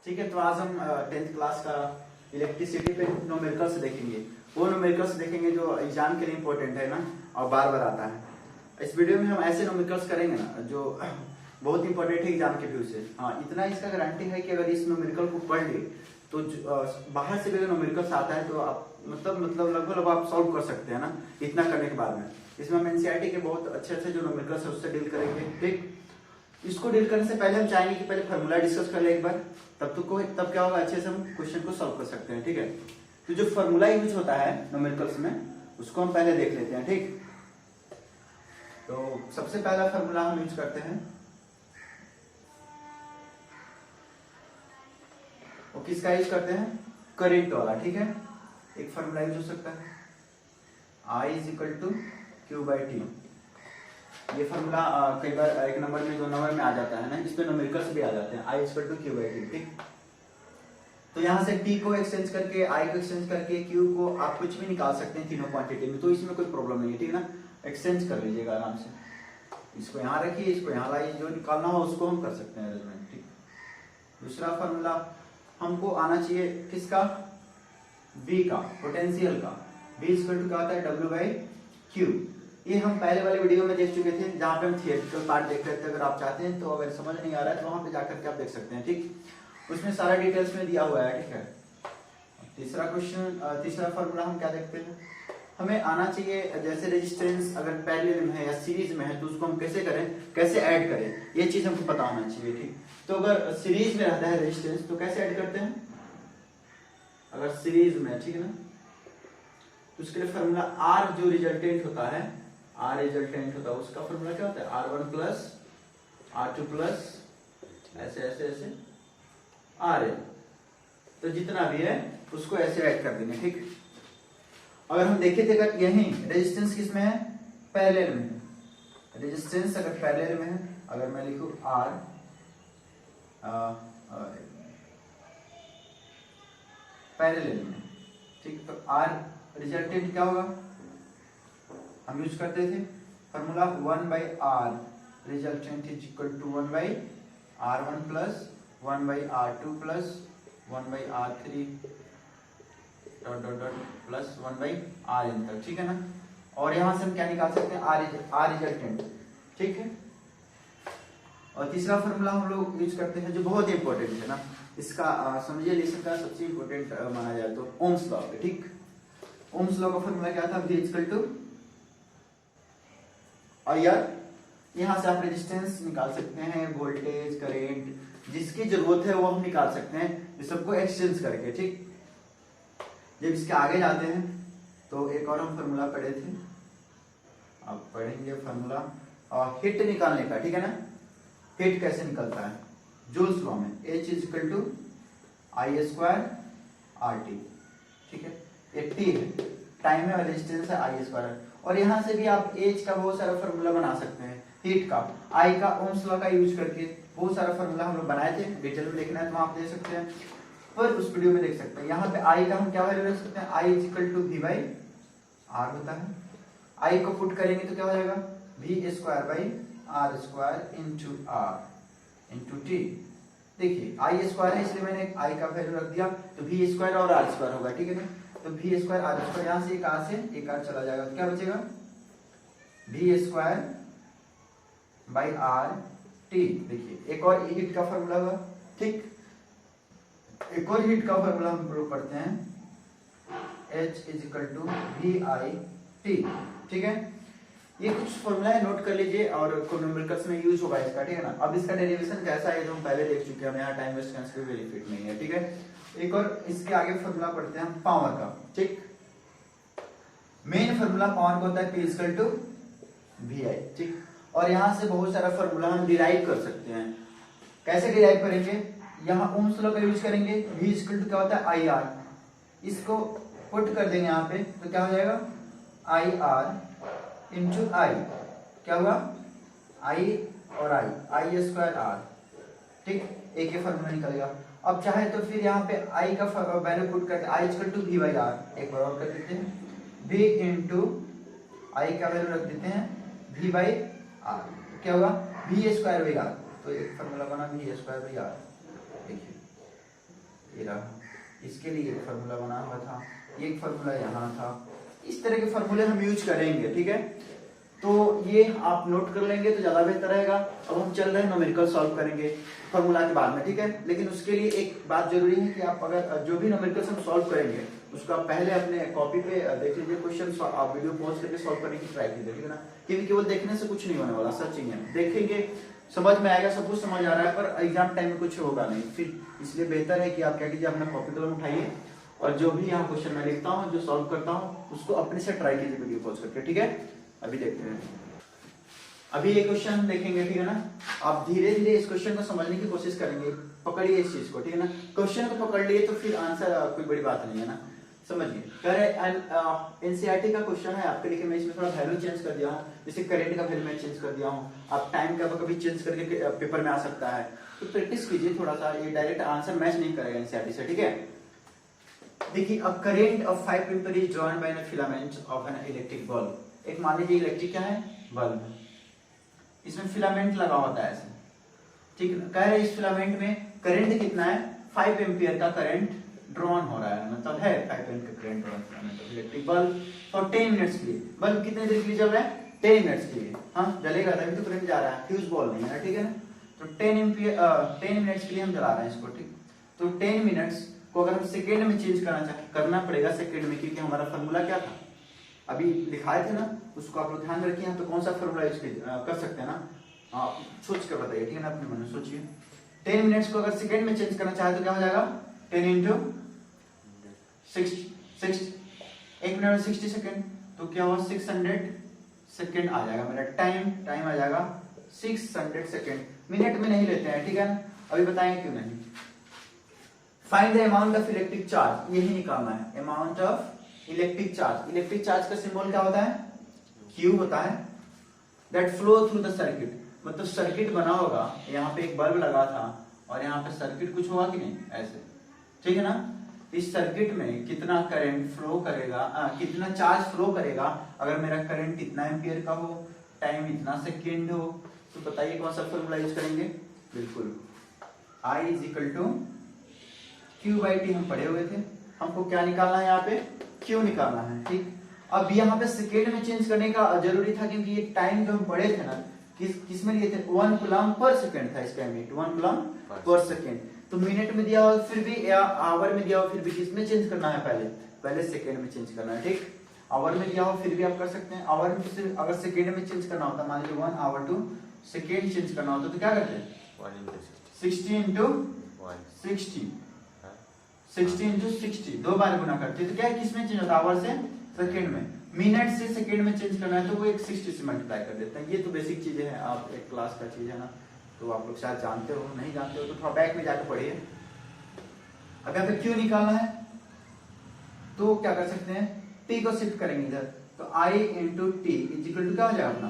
ठीक है, तो आज हम 10th क्लास का इलेक्ट्रिसिटी पे न्यूमेरिकल्स देखेंगे। वो न्यूमेरिकल्स देखेंगे जो एग्जाम के लिए इंपॉर्टेंट है ना, और बार बार आता है। इस वीडियो में हम ऐसे न्यूमेरिकल्स करेंगे ना जो बहुत इंपॉर्टेंट है एग्जाम के व्यू से। हाँ, इतना इसका गारंटी है कि अगर इस न्यूमेरिकल को पढ़ ले तो बाहर से भी अगर न्यूमेरिकल्स आता है तो आप मतलब लगभग आप सॉल्व कर सकते हैं ना, इतना करने के बाद में। इसमें हम एनसीईआरटी के बहुत अच्छे अच्छे जो न्यूमेरिकल्स है उससे डील करेंगे। ठीक, इसको डील करने से पहले हम चाहेंगे कि पहले फार्मूला डिस्कस कर ले एक बार, तब क्या होगा, अच्छे से हम क्वेश्चन को सॉल्व कर सकते हैं। ठीक है, तो जो फार्मूला यूज होता है न्यूमेरिकल्स में उसको हम पहले देख लेते हैं। ठीक, तो सबसे पहला फार्मूला हम यूज करते हैं, वो किसका यूज करते हैं, करंट वाला। ठीक है, एक फार्मूला यूज हो सकता है I is equal to Q by T. ये फार्मूला कई बार एक नंबर में 2 नंबर में आ जाता है ना, इसमें न्यूमेरिकल्स भी आ जाते हैं, I equal to Q by T. ठीक, तो यहाँ से t को एक्सचेंज करके I को एक्सचेंज करके q को आप कुछ भी निकाल सकते हैं तीनों क्वांटिटी में, तो इसमें कोई प्रॉब्लम नहीं है। ठीक है ना, एक्सचेंज कर लीजिएगा आराम से, इसको यहाँ रखिए, इसको यहाँ लाइए, जो निकालना हो उसको हम कर सकते हैं अरेंजमेंट। ठीक, दूसरा फार्मूला हमको आना चाहिए किसका, V का, पोटेंशियल का। V इक्वल टू क्या होता है, W बाई Q। ये हम पहले वाले वीडियो में देख चुके थे, जहाँ पे हम थियोरेटिकल पार्ट देख रहे थे। अगर आप चाहते हैं तो अगर समझ नहीं आ रहा है तो वहां पे जाकर के आप देख सकते हैं। ठीक, उसमें सारा डिटेल्स में दिया हुआ है। ठीक है, तीसरा क्वेश्चन, तीसरा फॉर्मूला हम क्या देखते हैं, हमें आना चाहिए जैसे रेजिस्टेंस अगर पैरेलल में है या सीरीज में है तो उसको हम कैसे करें, कैसे ऐड करें, ये चीज हमको पता होना चाहिए। ठीक, तो अगर सीरीज में रहता है रेजिस्टेंस तो कैसे ऐड करते हैं, अगर सीरीज में, ठीक है ना, तो उसके लिए फॉर्मूला R जो रिजल्टेंट होता है, R रिजल्टेंट होता है, उसका फॉर्मूला क्या होता है, R1 प्लस R2 प्लस ऐसे ऐसे ऐसे RN, तो जितना भी है उसको ऐसे ऐड कर देंगे। ठीक, अगर हम देखें थे अगर यही रेजिस्टेंस किस में है, पैरेलल में है। रेजिस्टेंस अगर पैरेलल में है, अगर मैं लिखूं R पैरेलल में, ठीक, तो R रिजल्टेंट क्या होगा, हम यूज करते थे formula 1 by R resultant is equal to 1 by R1 plus 1 by R2 plus 1 by R3 dot dot dot plus 1 by RN तक। ठीक है ना, और यहां से हम क्या निकाल सकते हैं, R रिजल्टेंट। ठीक है, और तीसरा फॉर्मूला हम लोग यूज करते हैं जो बहुत इंपॉर्टेंट है ना, इसका समझिए लेसन का सबसे इंपॉर्टेंट माना जाए तो ओम्स लॉ है। ठीक, ओम्स लॉ का फॉर्मूला क्या था, V इक्वल टू IR। यहाँ से आप रेजिस्टेंस निकाल सकते हैं, वोल्टेज, करंट, जिसकी जरूरत है वो हम निकाल सकते हैं, इस सबको एक्सचेंज करके। ठीक, जब इसके आगे जाते हैं तो एक और हम फॉर्मूला पढ़े थे, आप पढ़ेंगे फॉर्मूला और हिट निकालने का। ठीक है ना, हिट कैसे निकलता है, जूल्स लॉ में H is equal to I square RT। ठीक है, एक T है, टाइम है, रेजिस्टेंस है I स्क्वायर, और यहाँ से भी आप H का बहुत सारा फॉर्मूला बना सकते हैं, हीट का, I का ओम्स लॉ का यूज करके बहुत सारा फॉर्मूला हम लोग बनाए थे। डिटेल में देखना है तो आप देख सकते हैं, पर उस वीडियो में देख सकते हैं। यहाँ पे I का हम क्या वैल्यू रख सकते हैं, I is equal to V by R होता है। I को पुट करेंगे तो क्या हो जाएगा, V square by R square into R into T। देखिए I स्क्वायर है इसलिए मैंने I का वैल्यू रख दिया, तो V स्क्वायर और R स्क्वायर होगा। ठीक है ना, तो V स्क्वायर R स्क्वायर, यहाँ से एक R से एक R चला जाएगा, तो क्या बचेगा, V square by R T। देखिए एक और हीट का फॉर्मूला होगा। ठीक, एक और हीट का फॉर्मूला हम प्रयोग करते हैं, H is equal to VIT। ठीक है, ये कुछ फॉर्मूला है, नोट कर लीजिए, और न्यूमेरिकल्स में यूज होगा इसका। ठीक है ना, अब इसका डेरिवेशन कैसा है जो हम पहले देख चुके हैं, यहाँ टाइम वेस्ट करने का बेनिफिट नहीं है। ठीक है, एक और इसके आगे फॉर्मूला पढ़ते हैं पावर का। ठीक, मेन फॉर्मूला पावर का होता है P इक्वल टू VI। ठीक, और यहाँ से बहुत सारा फॉर्मूला हम डिराइव कर सकते हैं। कैसे डिराइव करेंगे, यहाँ ओम्स लॉ का यूज करेंगे, V इक्वल टू क्या होता है IR, इसको पुट कर देंगे यहाँ पे तो क्या हो जाएगा, IR इंटू I, क्या हुआ, I और I स्क्वायर R। ठीक, एक ही फॉर्मूला निकलेगा। अब चाहे तो फिर यहाँ पे I का वैल्यू पुट करके I equal to V by R, एक बार और कर देते हैं, V इंटू I का वैल्यू रख देते हैं V बाई R, क्या होगा, V स्क्वायर बाई R, तो एक फॉर्मूला बना V स्क्वायर बाई R। देखिए ये रहा, इसके लिए एक फार्मूला बना हुआ था, एक फार्मूला यहाँ था। इस तरह के फार्मूले हम यूज करेंगे, ठीक है। तो ये आप नोट कर लेंगे तो ज्यादा बेहतर रहेगा। अब हम चल रहे हैं न्यूमेरिकल सॉल्व करेंगे फार्मूला के बाद में, ठीक है। लेकिन उसके लिए एक बात जरूरी है कि आप अगर जो भी न्यूमेरिकल्स हम सॉल्व करेंगे उसको आप पहले अपने कॉपी पे देख लीजिए क्वेश्चन, आप वीडियो पॉज करके सॉल्व करने की ट्राई कीजिए, ठीक है ना। क्योंकि केवल देखने से कुछ नहीं होने वाला, सच ही है। देखेंगे समझ में आएगा, सब कुछ समझ आ रहा है, पर एग्जाम टाइम में कुछ होगा नहीं फिर। इसलिए बेहतर है कि आप क्या कीजिए, अपना कॉपी कलम उठाइए और जो भी यहाँ क्वेश्चन मैं लिखता हूँ, जो सॉल्व करता हूँ, उसको अपने से ट्राई कीजिए वीडियो पॉज करके, ठीक है। अभी देखते हैं, अभी ये क्वेश्चन देखेंगे, ठीक है ना। आप धीरे धीरे इस क्वेश्चन को समझने की कोशिश करेंगे, पकड़िए इस चीज को, ठीक है ना। क्वेश्चन को पकड़ लिए तो फिर आंसर कोई बड़ी बात नहीं है ना, समझिए। एनसीईआरटी का क्वेश्चन है आपके लिए, मैं इसमें थोड़ा वैल्यू चेंज कर दिया हूँ, जैसे करंट का वैल्यू मैं चेंज कर दिया हूँ। आप टाइम का कभी चेंज करके पेपर में आ सकता है, तो प्रैक्टिस कीजिए थोड़ा सा। ये डायरेक्ट आंसर मैच नहीं करेगा एनसीईआरटी से, ठीक है। देखिए, a current of 5 ampere is drawn by a filament of N electric bulb. एक मान लीजिए इलेक्ट्रिक क्या है, बल्ब, इसमें फिलामेंट लगा होता है ऐसे, ठीक है। कह रहे इस फिलामेंट में करंट कितना है, 5 एम्पीयर का करंट ड्रॉन हो रहा है, मतलब है 5 एम्पीयर का current drawn filament of electric bulb for 10 minutes के लिए। बल्ब कितने देर के लिए जल रहा है, 10 मिनट्स के लिए। हाँ, जलेगा तभी तो करंट जा रहा है, फ्यूज बॉल नहीं है, ठीक है ना। तो 10 मिनट्स के लिए हम जला रहे हैं इसको, ठीक। तो 10 मिनट्स को अगर हम सेकेंड में चेंज करना पड़ेगा सेकेंड में, क्योंकि हमारा फॉर्मूला क्या था, अभी दिखाए थे ना, उसको आप लोग ध्यान रखिए। तो कौन सा फॉर्मूला यूज कर सकते हैं ना, आप सोच कर बताइए, ठीक है ना, अपने मन में सोचिए। 10 मिनट्स को अगर सेकेंड में चेंज करना चाहे तो क्या हो जाएगा, 10 इंटू 60, 1 मिनट में 60 सेकेंड, तो क्या हुआ 600 सेकेंड आ जाएगा मेरा टाइम आ जाएगा 600 सेकेंड। मिनट में नहीं लेते हैं, ठीक है ना। अभी बताएंगे क्यों नहीं। Find the amount of electric charge, यही निकालना है, amount of electric charge. Electric charge का सिंबल क्या होता है, Q होता है। That flow through the circuit, मतलब सर्किट बना होगा, यहाँ पे एक बल्ब लगा था और यहाँ पे सर्किट कुछ हुआ कि नहीं, ऐसे, ठीक है ना। इस सर्किट में कितना करंट फ्लो करेगा, कितना चार्ज फ्लो करेगा अगर मेरा करंट इतना एम्पियर का हो, टाइम इतना सेकेंड हो, तो बताइए कौन सा फॉर्मूला यूज करेंगे। बिल्कुल I is equal to Q/T, हम पढ़े हुए थे। हमको क्या निकालना है, यहाँ पे Q निकालना है, ठीक। अब यहाँ पे सेकेंड में चेंज करने का जरूरी था, क्योंकि ये टाइम जो हम पढ़े थे ना, किस में लिए थे, 1 कूलम पर सेकेंड था इसका यूनिट, 1 कूलम पर सेकेंड। तो मिनट में दिया हो फिर भी, या आवर में दिया हो फिर भी, किसमें चेंज करना है, पहले सेकेंड में चेंज करना है, ठीक। आवर में दिया हो फिर भी आप कर सकते हैं। आवर में सिर्फ अगर सेकेंड में चेंज करना होता, मान लीजिए 1 आवर टू सेकेंड चेंज करना होता, तो क्या करते हैं, 60 इंटू 60 दो बार गुना करते हैं, तो क्या किसमें चेंज होता है, आवर से सेकेंड में। मिनट से सेकेंड में चेंज करना है तो वो एक 60 से मल्टीप्लाई कर देते हैं। ये तो बेसिक चीजें हैं, आप एक क्लास का चीज है ना, तो आप लोग शायद जानते हो, नहीं जानते हो तो थोड़ा बैक में जाकर पढ़िए। अब यहाँ पे क्यू निकालना है, तो क्या कर सकते हैं, टी को शिफ्ट करेंगे इधर, तो I into T is equal to क्या हो जाएगा अपना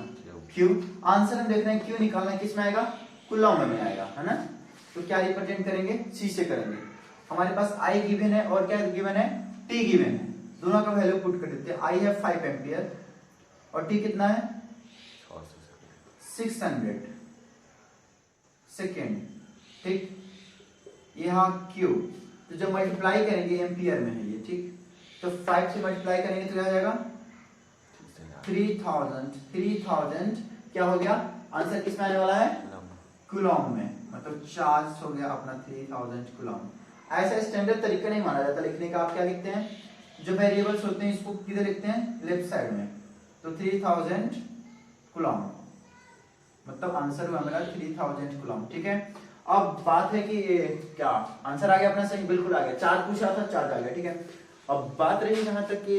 क्यू। आंसर हम देख रहे हैं क्यू निकालना है, किस में आएगा, कूलम में आएगा, है ना। तो क्या रिप्रेजेंट करेंगे, सी से करेंगे। हमारे पास I गिवन है और क्या गिवन है, T गिवन है, दोनों का वैल्यू पुट कर देते हैं। I है 5 एम्पियर और T कितना है 600 सेकेंड, ठीक। यहाँ Q, तो जब मल्टीप्लाई करेंगे एम्पियर में है ये, ठीक। तो 5 से मल्टीप्लाई करेंगे तो क्या हो जाएगा 3000 क्या हो गया, आंसर किस में आने वाला है, कूलम में, मतलब चार्ज हो गया अपना 3000 कूलम। ऐसा स्टैंडर्ड तरीका नहीं माना जाता लिखने का। आप क्या लिखते हैं, जो वेरिएबल्स होते हैं इसको किधर लिखते हैं, लेफ्ट साइड में। तो 3000 कूलम, मतलब आंसर हुआ मेरा 3000 कूलम, ठीक है। अब बात है कि क्या आंसर आ गया अपना सही, बिल्कुल आ गया। चार्ज पूछा था, चार्ज आ गया, ठीक है। अब बात रही जहां तक कि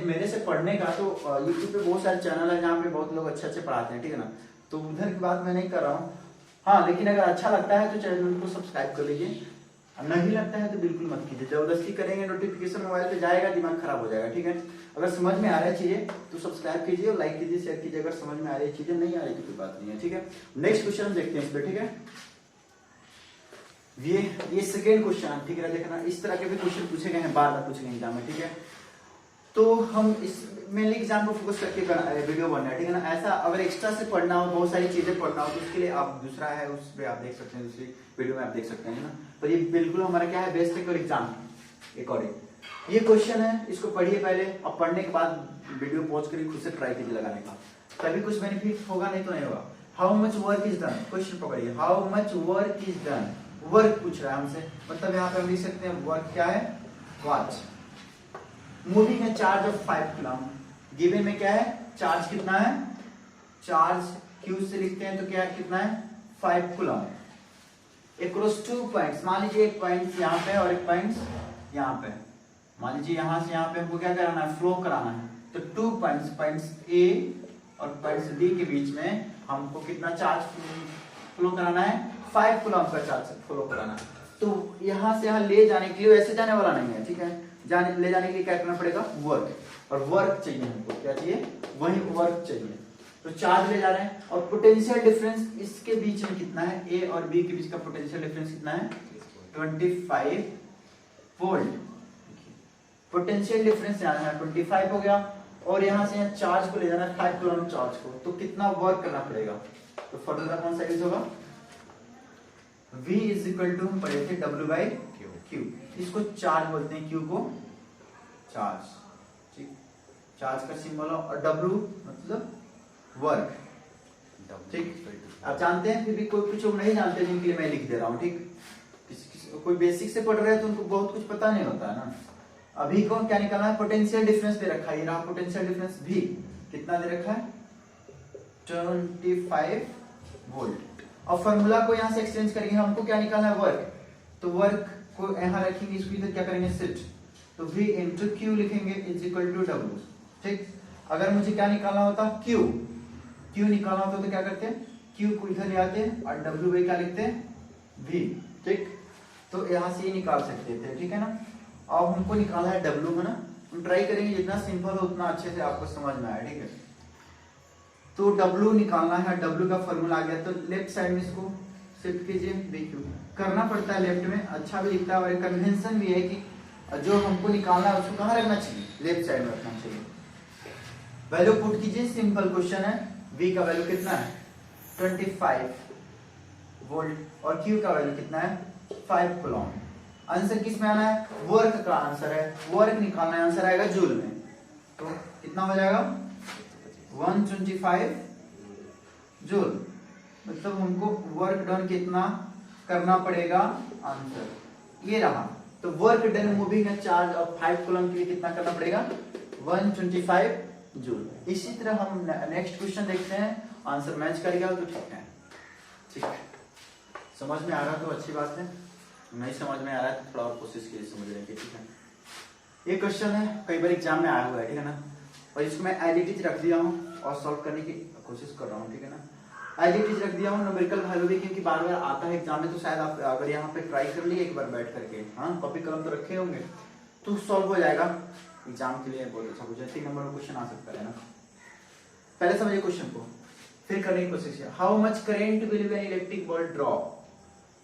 मेरे से पढ़ने का, तो यूट्यूब पे बहुत सारे चैनल है जहाँ पे बहुत लोग अच्छे पढ़ाते हैं, ठीक है ना। तो उधर की बात मैं नहीं कर रहा हूँ, हाँ, लेकिन अगर अच्छा लगता है तो चैनल को सब्सक्राइब कर लीजिए, नहीं लगता है तो बिल्कुल मत कीजिए। जबरदस्ती करेंगे नोटिफिकेशन मोबाइल पे जाएगा, दिमाग खराब हो जाएगा, ठीक है। अगर समझ में आ रहा है चीजें तो सब्सक्राइब कीजिए और लाइक कीजिए, शेयर कीजिए। अगर समझ में आ रही है चीजें, नहीं आ रही तो कोई बात नहीं है, ठीक है। नेक्स्ट क्वेश्चन हम देखते हैं इस पे, ठीक है। ये सेकेंड क्वेश्चन, ठीक है, देखना इस तरह के भी क्वेश्चन पूछे गए हैं, बार बार पूछे गए एग्जाम में, ठीक है। तो हम इस मेनली एग्जाम को फोकस करके वीडियो बनना है, ठीक है ना। ऐसा अगर एक्स्ट्रा से पढ़ना हो, बहुत सारी चीजें पढ़ना हो, तो उसके लिए आप दूसरा है, उस पर आप देख सकते हैं, दूसरी वीडियो में आप देख सकते हैं ना। तो ये बिल्कुल हमारा क्या है, बेस्ट है और एग्जाम अकॉर्डिंग। ये क्वेश्चन है, इसको पढ़िए पहले, अब पढ़ने के बाद वीडियो पॉज करके खुद से ट्राई कीजिए लगाने का, तभी कुछ बेनिफिट होगा, नहीं तो नहीं होगा। How much work is done, question पकड़िए, how much work is done, work पूछ रहा है हमसे, मतलब यहाँ पे हम लिख सकते हैं वर्क क्या है, वॉच। मूविंग है चार्ज ऑफ 5 कूलम, गिवन में क्या है, चार्ज कितना है, चार्ज क्यू से लिखते हैं तो क्या है, कितना है, 5 कूलम। अक्रॉस 2 पॉइंट्स, मान लीजिए एक पॉइंट यहाँ पे और एक पॉइंट यहाँ पे, मान लीजिए यहाँ से यहाँ पे हमको क्या कराना है, फ्लो कराना है, तो 2 पॉइंट्स, पॉइंट्स ए और पॉइंट्स डी के बीच में हमको कितना चार्ज फ्लो कराना है, 5 कूलम का चार्ज फ्लो कराना है। तो यहाँ से यहाँ ले जाने के लिए, वैसे जाने वाला नहीं है, ठीक है, ले जाने के लिए क्या करना पड़ेगा, वर्क, और वर्क चाहिए हमको, क्या चाहिए, वही वर्क चाहिए। तो चार्ज ले जा रहे हैं, और पोटेंशियल डिफरेंस इसके बीच में कितना है, ए और बी के बीच का पोटेंशियल डिफरेंस कितना है, 25 वोल्ट। पोटेंशियल डिफरेंस यहाँ है 25 हो गया, और यहाँ से यहाँ चार्ज को ले जाना है 5 कूलम चार्ज को, तो कितना वर्क करना पड़ेगा। तो फॉर्मूला कौन सा यूज होगा, V इज इक्वल टू, हम पढ़े थे W बाई Q, इसको चार्ज बोलते हैं, Q को चार्ज, ठीक, चार्ज का सिंबल, और W मतलब वर्क, ठीक। आप जानते हैं, फिर भी कोई कुछ नहीं जानते जिनके लिए मैं लिख दे रहा हूँ, ठीक। कोई बेसिक से पढ़ रहे हैं तो उनको बहुत कुछ पता नहीं होता है ना। अभी को क्या निकालना है, पोटेंशियल डिफरेंस दे रखा है, ये रहा पोटेंशियल डिफरेंस V, कितना दे रखा है, 25 वोल्ट। और फॉर्मूला को यहाँ से एक्सचेंज करेंगे, हमको क्या निकालना है, वर्क, तो वर्क को यहाँ रखेंगे, इसको इधर क्या करेंगे, शिफ्ट, तो V इंटू Q लिखेंगे इज इक्वल टू W, ठीक। अगर मुझे क्या निकालना होता, Q निकालना होता तो क्या करते हैं, Q को इधर ले आते हैं, और W बाई क्या लिखते हैं, V, ठीक। तो यहाँ से ये निकाल सकते थे, ठीक है ना। अब हमको निकालना है W, है ना, हम ट्राई करेंगे, जितना सिंपल हो उतना अच्छे से आपको समझ में आए, ठीक है। तो W निकालना है, W का फॉर्मूला आ गया, तो लेफ्ट साइड में इसको शिफ्ट कीजिए, देखिए करना पड़ता है लेफ्ट में, अच्छा भी दिखता है, और कन्वेंशन भी है कि जो हमको निकालना है उसको कहाँ रखना चाहिए, लेफ्ट साइड में रखना चाहिए। वैल्यू पुट कीजिए, सिंपल क्वेश्चन है, V का वैल्यू कितना है, 25 वोल्ट, और Q का वैल्यू कितना है, 5 कूलम। आंसर किस में आना है, वर्क का आंसर है, वर्क निकालना है, आंसर आएगा जूल में, तो कितना हो जाएगा, 125 जूल, मतलब हमको वर्क डन कितना करना पड़ेगा, आंसर ये रहा। तो वर्क डन मूविंग है चार्ज ऑफ 5 कूलम के लिए कितना करना पड़ेगा, 125 जूल। इसी तरह हम नेक्स्ट क्वेश्चन देखते हैं, आंसर मैच कर गया तो ठीक है, ठीक है। समझ में आ रहा तो अच्छी बात है, नहीं समझ में आ रहा है तो थोड़ा और कोशिश कीजिए समझने की, ठीक है। ये क्वेश्चन है, कई बार एग्जाम में आया हुआ है, ठीक है ना, और इसको मैं एज इट इज रख दिया हूँ और सॉल्व करने की कोशिश कर रहा हूँ, ठीक है ना। एज इट इज रख दिया हूँ, न्यूमेरिकल वैल्यू भी, क्योंकि बार बार आता है एग्जाम में, तो शायद आप अगर यहाँ पे ट्राई कर लिए एक बार बैठ करके, हाँ कॉपी कलम तो रखे होंगे, तो सॉल्व हो जाएगा एग्जाम के लिए, बहुत अच्छा कुछ 3 नंबर का क्वेश्चन आ सकता है ना। पहले समझिए क्वेश्चन को, फिर करने की कोशिश है। How much current will an electric bulb draw,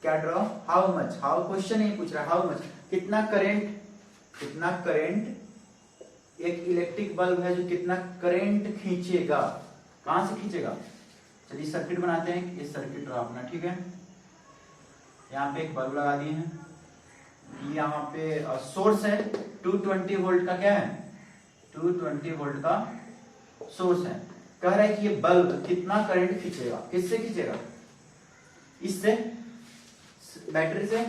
क्या draw, how much, how question नहीं पूछ रहा, हाउ मच, कितना करंट एक इलेक्ट्रिक बल्ब है जो कितना करंट खींचेगा, कहां से खींचेगा। चलिए सर्किट बनाते हैं, ये सर्किट ड्रॉ अपना, ठीक है। यहाँ पे एक बल्ब लगा दिए हैं, यहाँ पे सोर्स है 220 वोल्ट का, क्या है 220 वोल्ट का सोर्स है। कह रहा है कि ये बल्ब कितना करंट खींचेगा, किससे खींचेगा, इससे, बैटरी से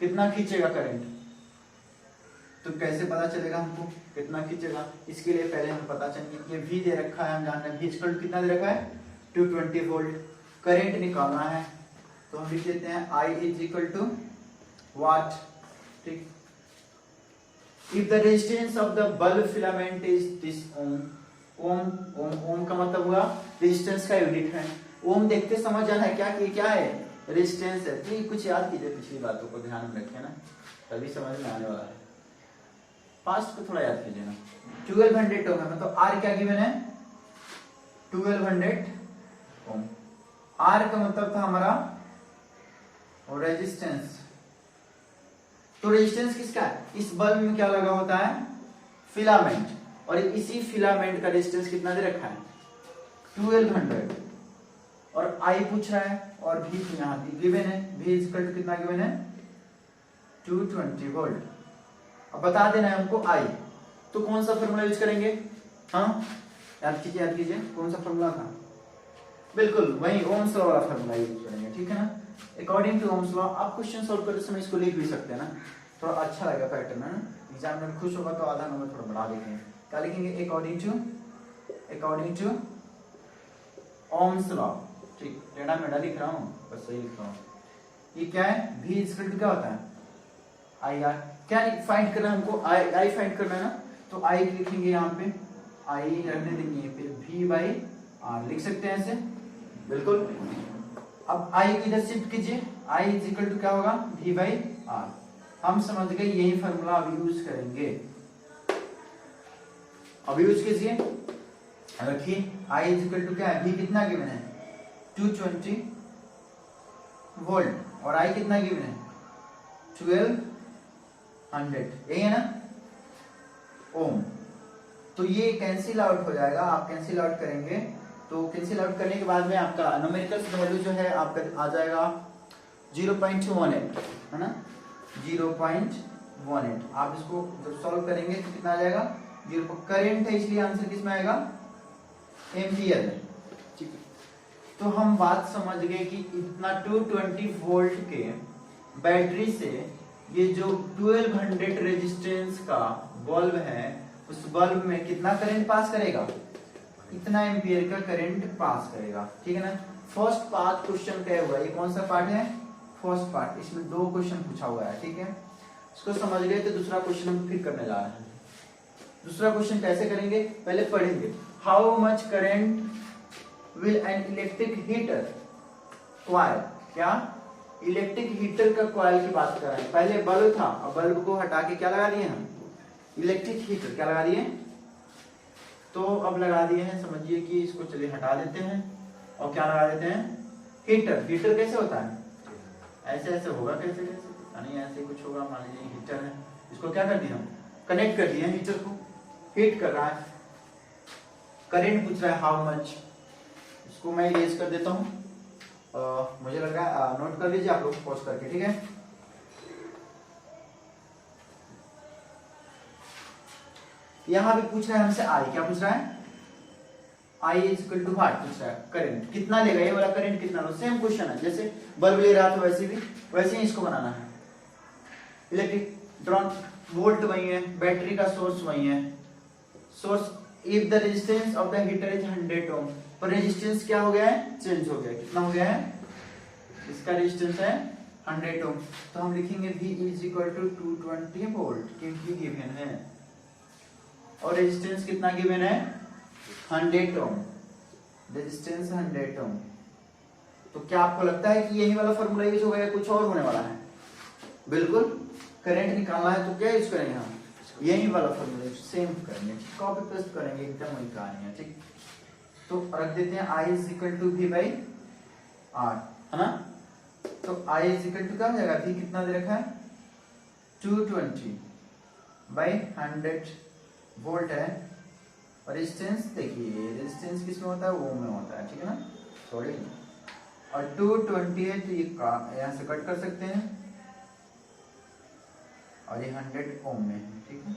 कितना खींचेगा करंट। तो कैसे पता चलेगा हमको कितना खींचेगा, इसके लिए पहले हम पता चलेंगे, ये V दे रखा है, हम जान रहे हैं V कितना दे रखा है 220 वोल्ट, करंट निकालना है, तो हम लिख देते हैं I is equal to watt, ठीक। If the resistance of the bulb filament is this ohm, ohm का मतलब हुआ रेजिस्टेंस का यूनिट है, ओम देखते समझ जाना है क्या है रेजिस्टेंस है, तो कुछ याद कीजिए, पिछली बातों को ध्यान में रखें ना, तभी समझ में आने वाला है। पास्ट को थोड़ा याद कीजिए ना, 1200 ओम है, मतलब R क्या गिवन है 1200 ओम, R का मतलब था हमारा रेजिस्टेंस। तो रेजिस्टेंस किसका है, इस बल्ब में क्या लगा होता है, फिलामेंट, और इसी फिलामेंट का रेजिस्टेंस कितना दे रखा है 1200 और आई पूछ रहा है और भी यहाँ गिवन है, भी इक्वल टू कितना गिवन है 220 वोल्ट। अब बता देना है हमको आई, तो कौन सा फॉर्मूला यूज करेंगे? हाँ याद कीजिए कौन सा फॉर्मूला था? बिल्कुल वही ओम्स लॉ वाला फॉर्मूला यूज करेंगे, ठीक है ना। अकॉर्डिंग टू ओम्स लॉ आप क्वेश्चन सॉल्व करते समय इसको लिख भी सकते हैं ना, थोड़ा अच्छा लगेगा पैटर्न है ना, एग्जाम में खुश होगा तो आधा नंबर थोड़ा बढ़ा देंगे। क्या लिखेंगे? अकॉर्डिंग टू ओम्स लॉ, ठीक टेढ़ा मेढ़ा लिख रहा हूँ बस सही लिख रहा हूँ। ये क्या है? V इक्वल टू क्या होता है आई आर। क्या फाइंड करना है हमको? आई फाइंड करना है ना, तो आई लिखेंगे यहाँ पे, आई रहने देंगे, फिर V बाई आर लिख सकते हैं ऐसे, बिल्कुल। अब आई की इधर शिफ्ट कीजिए, आई इज इक्वल टू क्या होगा V बाई आर। हम समझ गए, यही फॉर्मूला अभी यूज करेंगे। अभी यूज कीजिए, रखिए आई इज इक्वल टू क्या है, V कितना गिवन है 220 वोल्ट और आई कितना गिवन है 1200, यही है ना ओम। तो ये कैंसिल आउट हो जाएगा, आप कैंसिल आउट करेंगे तो कैंसिल आउट करने के बाद में आपका न्यूमेरिकल वैल्यू जो है आपका आ जाएगा 0.18 है ना, 0.18। आप इसको जब सॉल्व करेंगे तो कितना आ जाएगा 0। करेंट है इसलिए आंसर किसमें आएगा एम्पियर में, ठीक है। तो हम बात समझ गए कि इतना 220 वोल्ट के बैटरी से ये जो 1200 रेजिस्टेंस का बल्ब है उस बल्ब में कितना करंट पास करेगा, इतना एम्पियर का करंट पास करेगा, ठीक है ना। फर्स्ट पार्ट क्वेश्चन क्या हुआ, ये कौन सा पार्ट है फर्स्ट पार्ट, इसमें 2 क्वेश्चन पूछा हुआ है, ठीक है। इसको समझ गए तो दूसरा क्वेश्चन हम फिर करने जा रहे हैं। दूसरा क्वेश्चन कैसे करेंगे पहले पढ़ेंगे। How much current will an electric heater coil, क्या इलेक्ट्रिक हीटर का कॉइल की बात कर रहे हैं। पहले बल्ब था, अब बल्ब को हटा के क्या लगा दिए हम इलेक्ट्रिक हीटर, क्या लगा दिए, तो अब लगा दिए हैं, समझिए कि इसको चलिए हटा देते हैं और क्या लगा देते हैं हीटर। हीटर कैसे होता है, ऐसे ऐसे होगा, कैसे यानी ऐसे कुछ होगा, मान लीजिए हीटर है, इसको क्या कर दिया हम कनेक्ट कर दिया, हीटर को हीट कर रहा है, करंट पूछ रहा है हाउ मच। इसको मैं इरेज कर देता हूँ, मुझे लग रहा है नोट कर लीजिए आप लोग पॉज करके, ठीक है। यहां भी पूछ रहा है हमसे आई, क्या पूछ रहा है I is equal to what पूछ रहा है, करंट कितना लेगा, ये वाला करंट कितना लो, सेम क्वेश्चन है, जैसे बल्ब ले रहा था वैसे भी वैसे ही इसको बनाना है। इलेक्ट्रिक ड्रॉन वोल्ट वही है, बैटरी का सोर्स वही है, source if the resistance of the heater is 100 ओम, पर रेजिस्टेंस क्या हो गया है चेंज हो गया, कितना हो गया है, इसका रेजिस्टेंस है 100 ओम, तो हम लिखेंगे V is equal to 220 volt क्योंकि गिवन है, और रेजिस्टेंस कितना गिवन है 100 ओम, रेजिस्टेंस 100 ओम। तो क्या आपको लगता है कि यही वाला फॉर्मूला यूज होगा या कुछ और होने वाला है? बिल्कुल, करंट निकालना है तो क्या यूज करेंगे हम यही वाला फॉर्मूला सेम करेंगे, कॉपी पेस्ट करेंगे, एकदम वही कहानी है, ठीक। तो रख देते हैं I is equal to V by R, है ना। तो I इज इक्वल टू क्या हो जाएगा, V कितना दे रखा है 220 बाई 100 वोल्ट है, और रेजिस्टेंस देखिए रेजिस्टेंस किसमें होता है ओम में होता है, ठीक है ना, सॉरी। और 220 है तो ये यहाँ से कट कर सकते हैं, और ये 100 ओम में है, ठीक है।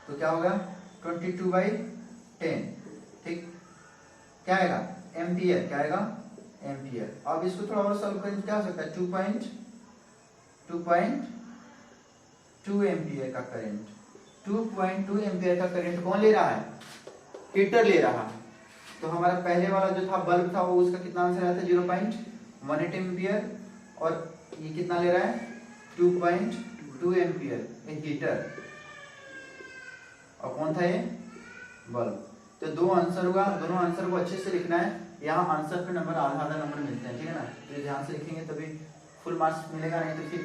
तो क्या होगा 22 बाई 10, ठीक, क्या आएगा एम्पियर, क्या आएगा एम्पियर। अब इसको थोड़ा और सॉल्व करें क्या हो सकता है 2.2 एम्पियर का करंट, 2.2 एम्पियर का करंट कौन ले रहा है हीटर ले रहा है। तो हमारा पहले वाला जो था बल्ब था वो उसका कितना आंसर आया था 0.18 एम्पियर, और ये कितना ले रहा है 2.2 एम्पियर हीटर, और कौन था ये बल्ब। तो 2 आंसर होगा, दोनों आंसर को अच्छे से लिखना है, यहाँ आंसर पे नंबर आधा नंबर मिलते हैं, ठीक है ना। तो ध्यान से लिखेंगे तभी फुल मार्क्स मिलेगा, नहीं तो फिर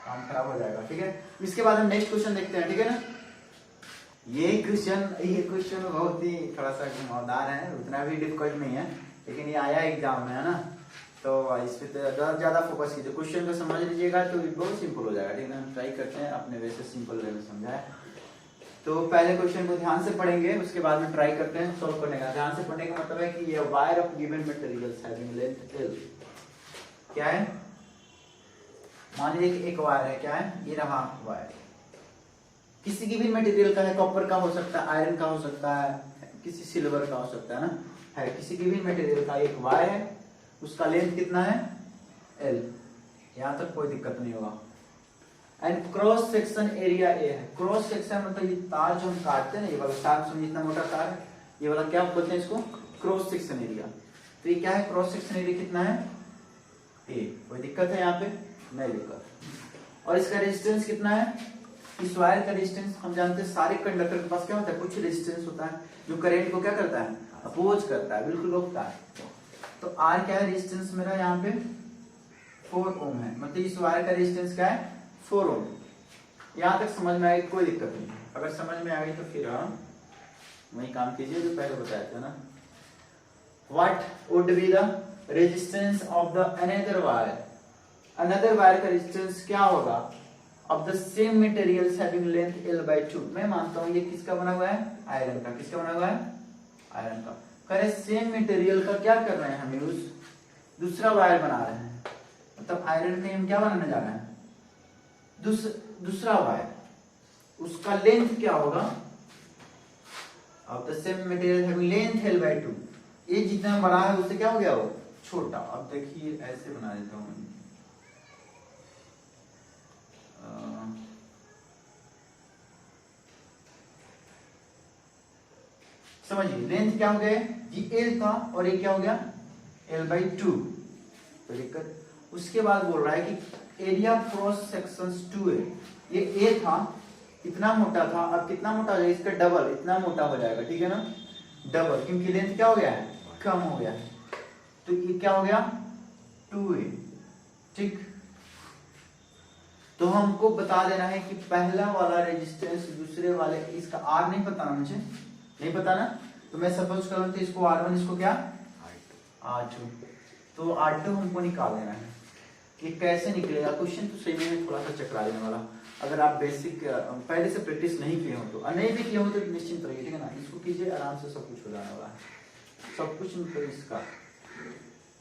काम खराब हो जाएगा, ठीक है। इसके बाद हम नेक्स्ट क्वेश्चन देखते हैं, ठीक है ना। ये क्वेश्चन बहुत ही थोड़ा सा घुमावदार है, उतना भी डिफिकल्ट नहीं है, लेकिन ये आया एग्जाम में, है ना, तो इस पे ज्यादा फोकस कीजिए, क्वेश्चन को समझ लीजिएगा तो बहुत सिंपल हो जाएगा, ठीक है ना। ट्राई करते हैं अपने वैसे सिंपल वे में समझाए। तो पहले क्वेश्चन को ध्यान से पढ़ेंगे, उसके बाद में ट्राई करते हैं सॉल्व करने का। ध्यान से पढ़ने का मतलब है कि ये wire of given materials having length l क्या है, मान लीजिए कि एक वायर है, क्या है, ये रहा वायर, किसी की भी मटेरियल का है, कॉपर का हो सकता है, आयरन का हो सकता है, किसी सिल्वर का हो सकता है ना, है किसी की भी मटेरियल का एक वायर है, उसका लेंथ कितना है l, यहां तक कोई दिक्कत नहीं होगा। And cross section area A है, क्रॉस सेक्शन मतलब ये तार जो हम काटते हैं ना, ये वाला तार समझिए, इतना मोटा तार है, ये वाला क्या बोलते हैं इसको, क्रॉस सेक्शन एरिया। तो ये क्या है, क्रॉस सेक्शन एरिया कितना है ए, कोई दिक्कत है यहाँ पे, नहीं दिक्कत। और इसका रेजिस्टेंस कितना है, इस वायर का रेजिस्टेंस हम जानते हैं, सारे कंडक्टर के पास क्या होता है, कुछ रेजिस्टेंस होता है जो करंट को क्या करता है, अपोज करता है, बिल्कुल रोकता है। तो आर क्या है, रेजिस्टेंस मेरा यहाँ पे 4 ओम है, मतलब इस वायर का रेजिस्टेंस क्या है 4 ओम। यहाँ तक समझ में आएगी, कोई दिक्कत नहीं, अगर समझ में आ गई तो फिर हम वही काम कीजिए जो पहले बताया था ना। What would be the resistance of the another wire? Another wire का resistance क्या होगा of the same materials having length l by 2। मैं मानता हूँ ये किसका बना हुआ है, आयरन का। किसका बना हुआ है, आयरन का। करे सेम मटेरियल का क्या कर रहे हैं हम यूज, दूसरा वायर बना रहे हैं, मतलब आयरन का हम क्या बनाने जा रहे हैं, दूसरा वायर, उसका लेंथ क्या होगा of the same material having length l by 2। ये जितना बड़ा है उससे क्या हो गया वो छोटा। अब देखिए ऐसे बना देता हूं, समझिए लेंथ क्या हो गया, ये एल था और ये क्या हो गया l by 2, तो दिक्कत। उसके बाद बोल रहा है कि एरिया क्रॉस सेक्शंस 2 है, ये ए था इतना मोटा था, अब कितना मोटा हो जाएगा, इसका डबल इतना मोटा हो जाएगा, ठीक है ना, डबल, क्योंकि लेंथ क्या हो गया है, कम हो गया है। तो ये क्या हो गया 2a, ठीक। तो हमको बता देना है कि पहला वाला रेजिस्टेंस दूसरे वाले, इसका R नहीं पता ना, मुझे नहीं पता ना, तो मैं सपोज करूं तो इसको R1, इसको क्या R2, तो R2 हमको निकाल देना है। कि कैसे निकलेगा, क्वेश्चन तो सही में थोड़ा सा चकरा देने वाला, अगर आप बेसिक पहले से प्रैक्टिस नहीं किए हो तो, नहीं भी किए हो तो निश्चिंत रहिए, ठीक है ना, इसको कीजिए आराम से, सब कुछ हो जाने वाला है, सब कुछ इसका।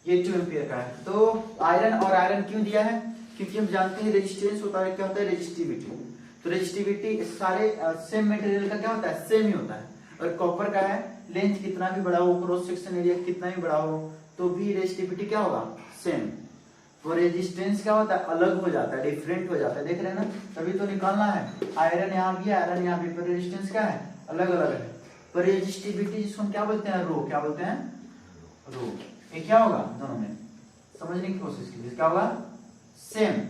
ये 2 एम्पियर का है। तो आयरन और आयरन क्यों दिया है, क्योंकि हम जानते हैं रेजिस्टेंस होता है, क्या होता है रेजिस्टिविटी। तो रेजिस्टिविटी सारे सेम मटेरियल का क्या होता है, सेम ही होता है। और कॉपर का है लेंथ कितना भी बड़ा हो, क्रॉस सेक्शन एरिया कितना भी बड़ा हो, तो भी रेजिस्टिविटी क्या होगा सेम। वो रेजिस्टेंस क्या होता है, अलग हो जाता है, डिफरेंट हो जाता है, देख रहे हैं ना, तभी तो निकालना है। आयरन यहाँ भी है, आयरन यहाँ भी, पर रेजिस्टेंस क्या है, अलग अलग है। पर रेजिस्टिविटी जिसको हम क्या बोलते हैं, रो, क्या बोलते हैं, रो। ये क्या होगा दोनों में, समझने की कोशिश कीजिए, क्या होगा सेम।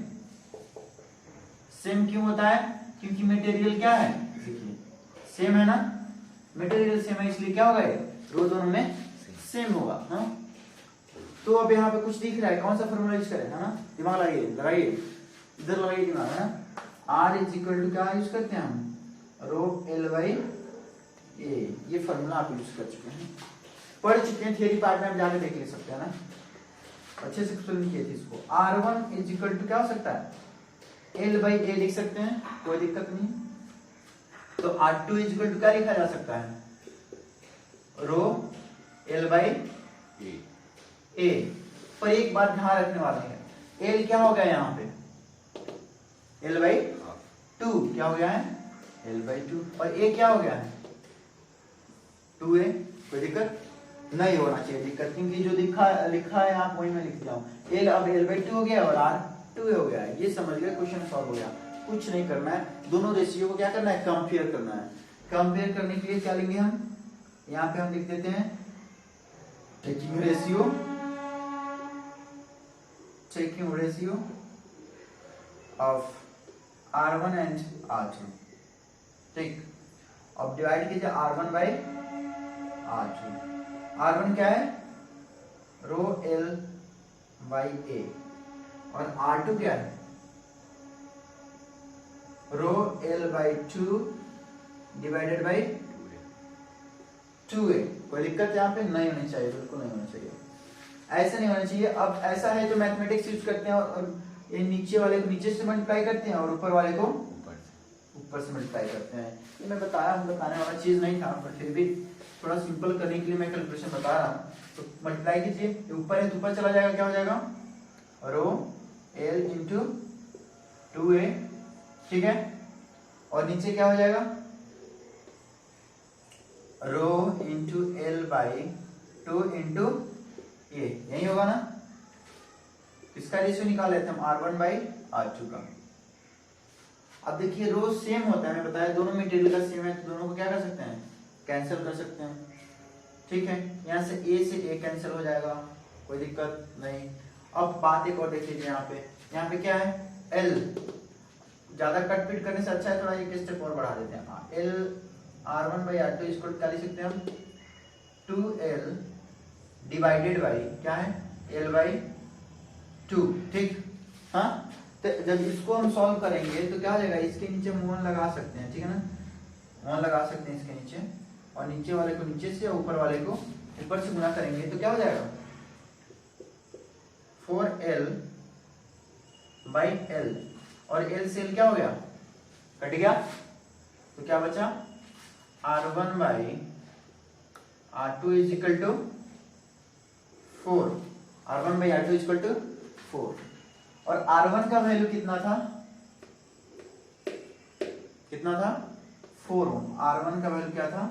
सेम क्यों होता है, क्योंकि मटेरियल क्या है, देखिए सेम है ना, मटेरियल सेम है, इसलिए क्या होगा ये रो दोनों में सेम होगा। हाँ, तो अब यहाँ पे कुछ दिख रहा है, कौन सा फॉर्मूला यूज करें, है ना, दिमाग लगाइए, लगाइए, इधर लगाइए दिमाग, है ना। R इज इक्वल टू क्या यूज करते हैं हम, रो L बाई ए, ये फॉर्मूला आप यूज कर चुके हैं, पढ़ चुके हैं, थियरी पार्ट में आप जाके देख ले सकते हैं ना, अच्छे से एक्सप्लेन किए थे इसको। R1 इज इक्वल टू क्या हो सकता है, L बाई ए लिख सकते हैं, कोई दिक्कत नहीं। तो R2 इज इक्वल टू क्या लिखा जा सकता है, रो L बाई ए। पर एक बात ध्यान रखने वाला है, L क्या हो गया यहाँ पे, L बाई 2 क्या हो गया है, L बाई 2, और A क्या हो गया है 2A। कोई दिक्कत नहीं होना चाहिए दिक्कत, क्योंकि जो लिखा है आप वही मैं लिख दिया हूँ। L अब L बाई 2 हो गया और R 2A हो गया है, ये समझ गए, क्वेश्चन सॉल्व हो गया। कुछ नहीं करना है, दोनों रेशियो को क्या करना है, कंपेयर करना है। कंपेयर करने के लिए क्या लेंगे हम, यहाँ पे हम लिख देते हैं taking ratio, taking ratio of R1 and R2, ठीक। अब डिवाइड कीजिए R1 बाई R2। R1 क्या है, रो L बाई ए, और R2 क्या है, रो L by 2 divided by 2A। कोई दिक्कत यहाँ पे नहीं होनी चाहिए, बिल्कुल नहीं होनी चाहिए, ऐसा नहीं होना चाहिए। अब ऐसा है तो मैथमेटिक्स यूज करते हैं और ये नीचे वाले को नीचे से मल्टीप्लाई करते हैं और ऊपर वाले को ऊपर से मल्टीप्लाई करते हैं। ये मैं बताया, हम बताने वाला चीज नहीं था, पर फिर भी थोड़ा सिंपल करने के लिए मैं कैलकुलेशन बता रहा हूँ। तो मल्टीप्लाई कीजिए, ये ऊपर है तो ऊपर चला जाएगा, क्या हो जाएगा रो एल इंटू 2a, ठीक है। और नीचे क्या हो जाएगा rho into L by 2 into ए, यही होगा ना। इसका रेशियो निकाल लेते हैं हम R1 बाई R2 का। अब देखिए रो सेम होता है, मैं बताया दोनों मटेरियल का सेम है, तो दोनों को क्या कर सकते हैं, कैंसिल कर सकते हैं, ठीक है। यहाँ से A कैंसिल हो जाएगा, कोई दिक्कत नहीं। अब बात एक और देखिए, यहाँ पे क्या है L, ज्यादा कट पीट करने से अच्छा है थोड़ा एक स्टेप और बढ़ा देते हैं। L R1 बाई R2 इसको क्या लिख सकते हैं हम 2L डिवाइडेड बाई क्या है L बाई 2, ठीक। हाँ, तो जब इसको हम सॉल्व करेंगे तो क्या हो जाएगा, इसके नीचे हम 1 लगा सकते हैं, ठीक है ना, 1 लगा सकते हैं इसके नीचे, और नीचे वाले को नीचे से, ऊपर वाले को ऊपर से गुना करेंगे तो क्या हो जाएगा 4L बाई L, और L से L क्या हो गया, कट गया, तो क्या बचा R1 by R2 is equal to 4, R1 by R2 is equal to 4। और R1 का वैल्यू कितना था 4 ओम, R1 का वैल्यू क्या था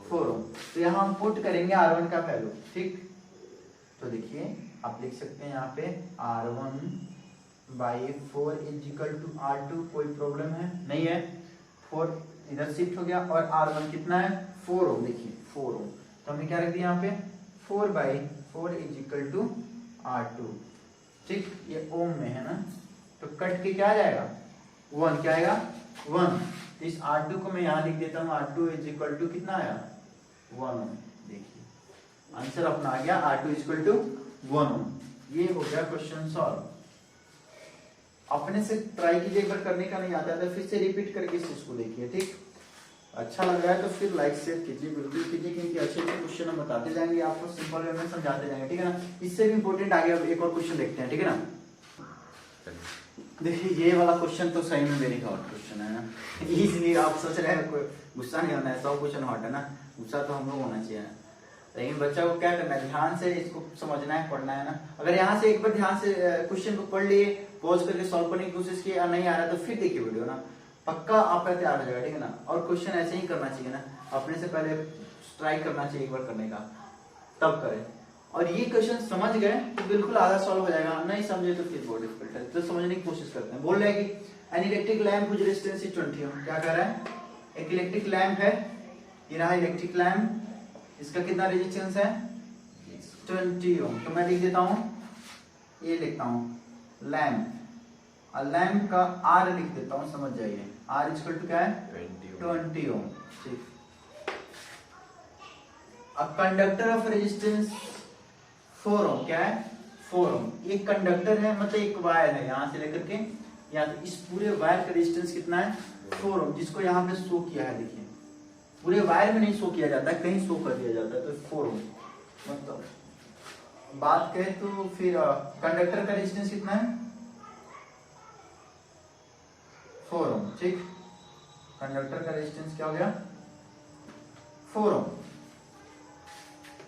4 ओम। तो यहाँ हम पुट करेंगे R1 का वैल्यू, ठीक। तो देखिए आप लिख सकते हैं यहाँ पे R1 by 4 is equal to R2, कोई प्रॉब्लम है नहीं है, 4 इधर शिफ्ट हो गया, और R1 कितना है 4 ओम, देखिए 4 ओम, तो हमने क्या रख दिया यहाँ पे 4 by 4 is equal to R2, ठीक। ये ओम में है ना, तो कट के क्या आ जाएगा 1, क्या आएगा 1। तो इस R2 को मैं यहाँ लिख देता हूँ, R2 इज इक्वल टू कितना आया 1 ओम। देखिए आंसर अपना आ गया R2 इज इक्वल टू 1 ओम। ये हो गया क्वेश्चन सॉल्व। अपने से ट्राई कीजिए, एक बार करने का नहीं आता है तो फिर से रिपीट करके इस चीज को देखिए, ठीक। अच्छा लग रहा है तो फिर लाइक शेयर कीजिए, बिल्कुल कीजिए, क्योंकि अच्छे अच्छे क्वेश्चन हम बताते जाएंगे, आपको सिंपल वे में समझाते जाएंगे, ठीक है ना। इससे भी इंपॉर्टेंट आगे अब एक और क्वेश्चन देखते हैं, ठीक है ना। देखिए ये वाला क्वेश्चन तो सही में वेरी हॉट क्वेश्चन है ना, इसलिए आप सोच रहे हैं कोई गुस्सा नहीं होना है, सब क्वेश्चन हॉट है ना, गुस्सा तो हम लोग होना चाहिए, लेकिन बच्चा को क्या करना है, ध्यान से इसको समझना है, पढ़ना है ना। अगर यहाँ से एक बार ध्यान से क्वेश्चन को पढ़ लिए, पॉज करके सॉल्व करने की कोशिश की, नहीं आ रहा तो फिर देखिए वीडियो ना, पक्का आपका तैयार हो जाएगा, ठीक है ना। और क्वेश्चन ऐसे ही करना चाहिए ना, अपने से पहले ट्राई करना चाहिए एक बार करने का, तब करें। और ये क्वेश्चन समझ गए तो बिल्कुल आधा सॉल्व हो जाएगा, नहीं समझे तो फिर बहुत डिफिकल्ट है, तो समझने की कोशिश करते हैं। बोल रहे हैं कि an electric lamp which resistance is 20 ओम, क्या कह रहा है, एक इलेक्ट्रिक लैंप है, ये रहा इलेक्ट्रिक लैंप, इसका कितना रेजिस्टेंस है 20 ओम। तो मैं लिख देता हूँ, ये लिखता हूँ लैंप, और लैंप का R लिख देता हूँ, समझ जाइए, R इक्वल टू क्या है 20 ओम, ठीक। अब कंडक्टर ऑफ रेजिस्टेंस 4 ओम, क्या है 4 ओम, एक कंडक्टर है, मतलब एक वायर है, यहाँ से लेकर के यहाँ तो इस पूरे वायर का रेजिस्टेंस कितना है 4 ओम, जिसको यहाँ पे शो किया है, देखिए पूरे वायर में नहीं शो किया जाता है, कहीं शो कर दिया जाता है, तो 4 ओम। मतलब बात करें तो फिर कंडक्टर का रेजिस्टेंस कितना है 4 ओम, ठीक। कंडक्टर का रेजिस्टेंस क्या हो गया 4 ओम।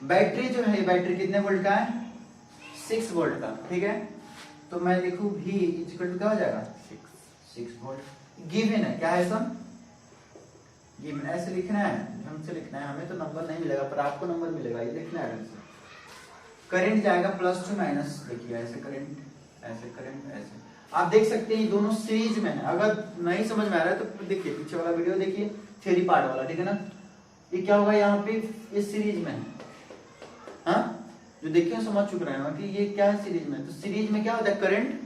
बैटरी जो है, बैटरी कितने वोल्ट का है 6 वोल्ट का, ठीक है। तो मैं लिखूं V इक्वल टू क्या हो जाएगा 6 वोल्ट। गिवन है, क्या है सब गिवन, ऐसे लिखना है, ढंग से लिखना है, हमें तो नंबर नहीं मिलेगा पर आपको नंबर मिलेगा, ये लिखना है ढंग से। करंट जाएगा प्लस टू माइनस, देखिए ऐसे करंट, ऐसे करंट, ऐसे आप देख सकते हैं ये दोनों सीरीज में है। अगर नहीं समझ में आ रहा है तो देखिए पीछे वाला वीडियो देखिए, थ्योरी पार्ट वाला, ठीक है ना। ये क्या होगा यहाँ पे, इस सीरीज में है, हाँ जो देखिए समझ चुक रहे हैं कि ये क्या है सीरीज में। तो सीरीज में क्या होता है, करंट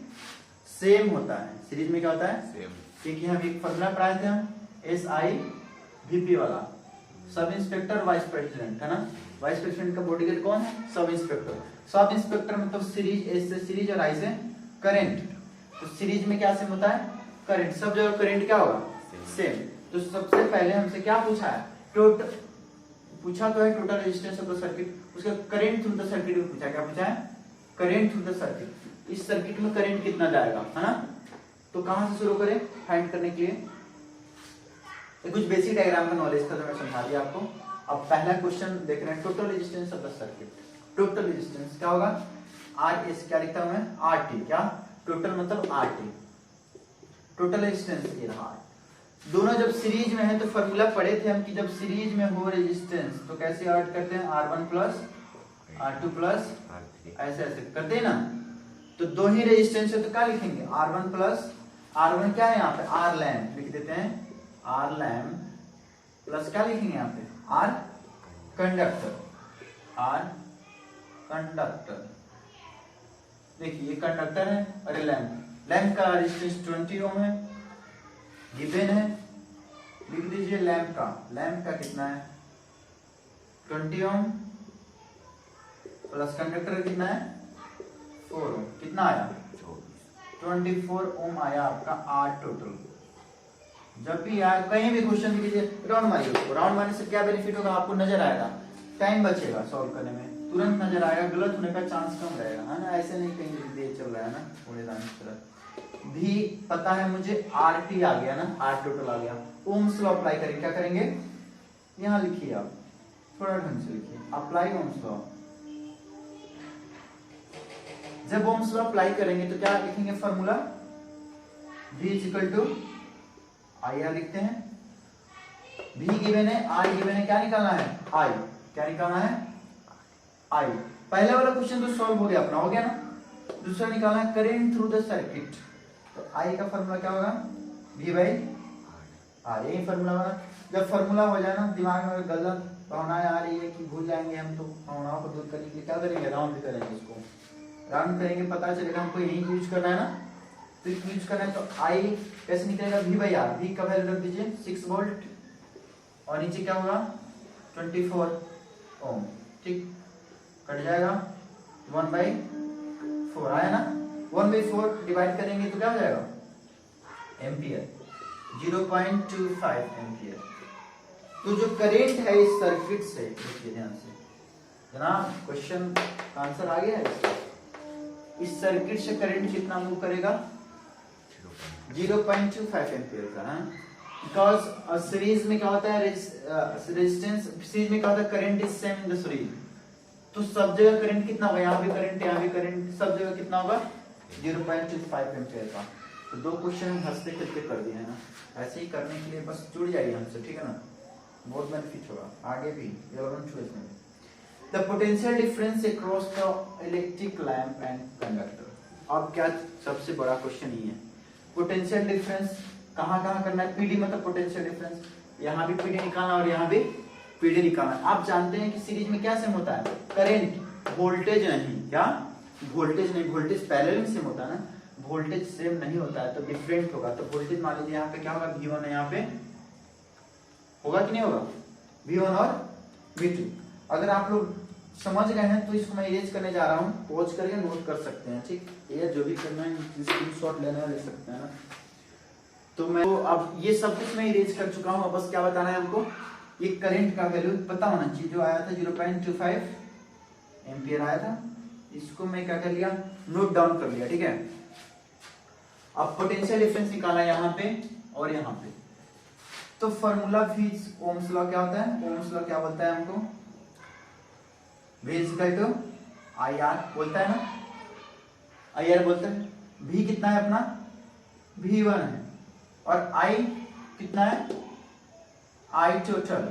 सेम होता है, सीरीज में क्या होता है सेम, क्योंकि हम एक फॉर्मूला पढ़ाए थे हम SI/VP वाला, सब इंस्पेक्टर वाइस प्रेसिडेंट, है ना। वाइस प्रेसिडेंट का बॉडीगार्ड कौन है, सब इंस्पेक्टर। सब इंस्पेक्टर मतलब सीरीज, एस से सीरीज और आई से करंट। तो सीरीज में क्या सेम होता है करंट, सब जगह करंट क्या होगा सेम। तो सबसे पहले हमसे क्या पूछा है, टोटल पूछा तो है total resistance of the circuit, उसका करंट थ्रू द सर्किट में पूछा, क्या पूछा है करंट थ्रू द सर्किट, इस सर्किट में करंट कितना जाएगा, है ना। तो कहां से शुरू करें फाइंड करने के लिए, ये कुछ बेसिक डायग्राम का नॉलेज था जो मैं समझा दिया आपको। अब पहला क्वेश्चन देख रहे हैं, total resistance of the circuit. Total resistance क्या होगा, आर एस, क्या लिखता हूं मैं, आर टी। क्या टोटल मतलब आर टी, टोटल रेजिस्टेंस ये रहा। दोनों जब सीरीज में है तो फॉर्मूला पढ़े थे हम कि जब सीरीज में हो रेजिस्टेंस तो कैसे ऐड करते हैं, R1 प्लस R2 प्लस ऐसे ऐसे करते हैं ना। तो दो ही रेजिस्टेंस है तो क्या लिखेंगे, R1 प्लस R1 क्या है यहाँ पे, R लैम्प लिख देते हैं, R लैम्प प्लस क्या लिखेंगे यहाँ पे, R कंडक्टर, R कंडक्टर। देखिए ये कंडक्टर है और ये लैम्प, लैम्प का रेजिस्टेंस 20 ओम है, गिवन है। लिख दीजिए लैम्प का कितना है 20 ओम प्लस कंडक्टर कितना है 4 ओम, कितना आया 24 ओम आया आपका आर टोटल। जब भी आए कहीं भी क्वेश्चन कीजिए राउंड मारिए उसको, राउंड मारने से क्या बेनिफिट होगा आपको नजर आएगा, टाइम बचेगा सॉल्व करने में, तुरंत नजर आएगा, गलत होने का चांस कम रहेगा, है ना। ऐसे नहीं कहीं दे चल रहा है ना कूड़ेदान की तरह। भी पता है मुझे आर टी आ गया ना, आर टोटल आ गया। ओम्स लॉ अप्लाई करेंगे, क्या करेंगे, यहां लिखिए आप थोड़ा ढंग से लिखिए, अप्लाई ओम्स लॉ। जब ओम्स लॉ अप्लाई करेंगे तो क्या लिखेंगे formula, V equal to I R लिखते हैं, V गिवन है, R गिवन है, क्या निकालना है I, क्या निकालना है I। पहले वाला क्वेश्चन तो सॉल्व हो गया अपना, हो गया ना। दूसरा निकालना है करेंट थ्रू द सर्किट, तो I का फॉर्मूला क्या होगा, V बाई R, यही फॉर्मूला होगा। जब फॉर्मूला हो जाए ना दिमाग में गलत भावनाएं आ रही है कि भूल जाएंगे हम, तो भावनाओं को दूर करने के लिए क्या करेंगे, राउंड करेंगे इसको, राउंड करेंगे, पता चलेगा हमको यही यूज करना है ना, तो यूज करना है। तो आई कैसे निकलेगा, V बाई आर, V का वैल्यू रख दीजिए 6 वोल्ट और नीचे क्या होगा 24 ओम, ठीक, कट जाएगा 1/4 आया ना। 1/4 डिवाइड करेंगे तो क्या हो जाएगा एम्पियर, 0.25 एम्पियर। तो जो करंट है इस सर्किट से, देखिए ध्यान से जनाब, क्वेश्चन का आंसर आ गया है। इस सर्किट से करंट कितना मूव करेगा 0.25 एम्पियर का, बिकॉज सीरीज में क्या होता है, रेजिस्टेंस सीरीज में क्या होता है, current is same in the series. तो सब जगह करंट कितना होगा, यहाँ भी करंट, यहाँ भी करंट, सब जगह कितना होगा 0.25 एम्पियर का। तो दो क्वेश्चन हम हंसते खेलते कर दिए हैं ना, ऐसे ही करने के लिए बस जुड़ जाइए हमसे, ठीक है ना, बहुत बेनिफिट होगा आगे भी। The potential difference across the electric lamp and conductor. अब क्या सबसे बड़ा क्वेश्चन ही है, पोटेंशियल डिफरेंस कहाँ कहाँ करना है, पीडी मतलब पोटेंशियल डिफरेंस, यहाँ भी पीडी निकालना और यहाँ भी पीडी निकालना। आप जानते हैं कि सीरीज में क्या सेम होता है, करंट, वोल्टेज नहीं, क्या वोल्टेज नहीं, वोल्टेज पैरेलल में सेम होता है ना, वोल्टेज सेम नहीं होता है तो डिफरेंट होगा। तो वोल्टेज मान लीजिए यहाँ पे क्या होगा, V1 है, यहाँ पे होगा कि नहीं होगा, V1 और V2। अगर आप लोग समझ गए हैं तो इसको मैं इरेज करने जा रहा हूँ, पॉज करके नोट कर सकते हैं, ठीक, ये जो भी करना है स्क्रीनशॉट लेना है ले सकते हैं ना। तो मैं तो अब ये सब कुछ मैं इरेज कर चुका हूँ, बस क्या बताना है हमको, ये करंट का वैल्यू पता होना चाहिए, जो आया था 0.25 एम्पियर आया था, इसको मैं क्या कर लिया, नोट डाउन कर लिया, ठीक है। अब पोटेंशियल डिफरेंस निकाला यहाँ पे और यहाँ पे, तो फॉर्मूला भी ओम्स लॉ क्या होता है, ओम्स लॉ क्या बोलता है हमको, V equal to I R बोलता है ना, आई आर बोलता है। V कितना है अपना, V1 है, और I कितना है, I टोटल,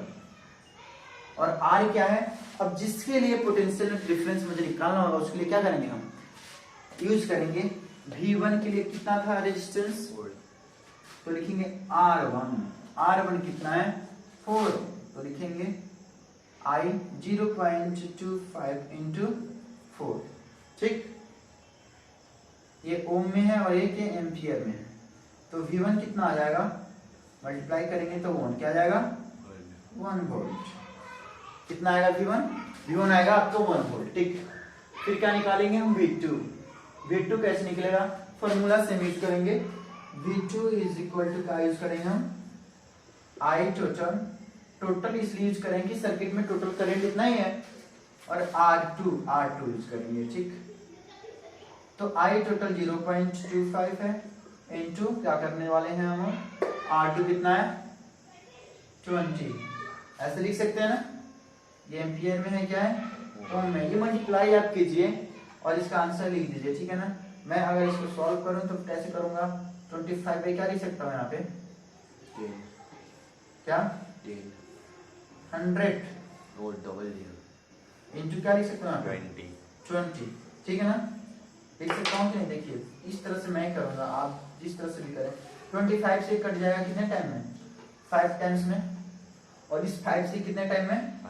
और R क्या है। अब जिसके लिए पोटेंशियल डिफरेंस मुझे निकालना होगा उसके लिए क्या करेंगे, हम यूज करेंगे V1 के लिए कितना था रेजिस्टेंस, तो लिखेंगे R1, R1 कितना है 4, तो लिखेंगे I 0.25 इंटू 4, ठीक, ये ओम में है और ये के एम्पियर में है। तो V1 कितना आ जाएगा, मल्टीप्लाई करेंगे तो 1 क्या आ जाएगा 1 वोल्ट, कितना आएगा V1 आएगा आपको 1 वोल्ट, ठीक। फिर क्या निकालेंगे हम V2 कैसे निकलेगा, फॉर्मूला सेम यूज करेंगे, V2 इज इक्वल टू क्या यूज करेंगे हम, I टोटल इसलिए यूज करेंगे सर्किट में टोटल करंट इतना ही है, और R2 यूज करेंगे, ठीक। तो I टोटल 0.25 है, इनटू क्या करने वाले हैं हम, R2 कितना है 20 ऐसे लिख सकते हैं ना, ये एम्पियर में है क्या है, ओम में। ये मल्टीप्लाई आप कीजिए और इसका आंसर लिख दीजिए, ठीक है ना। मैं अगर इसको सॉल्व करूं तो कैसे करूंगा, 25 बाई क्या लिख सकता हूँ यहाँ पे, 10 क्या 100 और डबल 0 इंटू क्या लिख सकता हूँ यहाँ पे 20 ठीक है ना, लिख सकता हूँ कि नहीं। देखिए इस तरह से मैं करूंगा, आप जिस तरह से भी करें। 25 से कट जाएगा कितने टाइम में, 5 टाइम्स में, और इस 5 से कितने टाइम में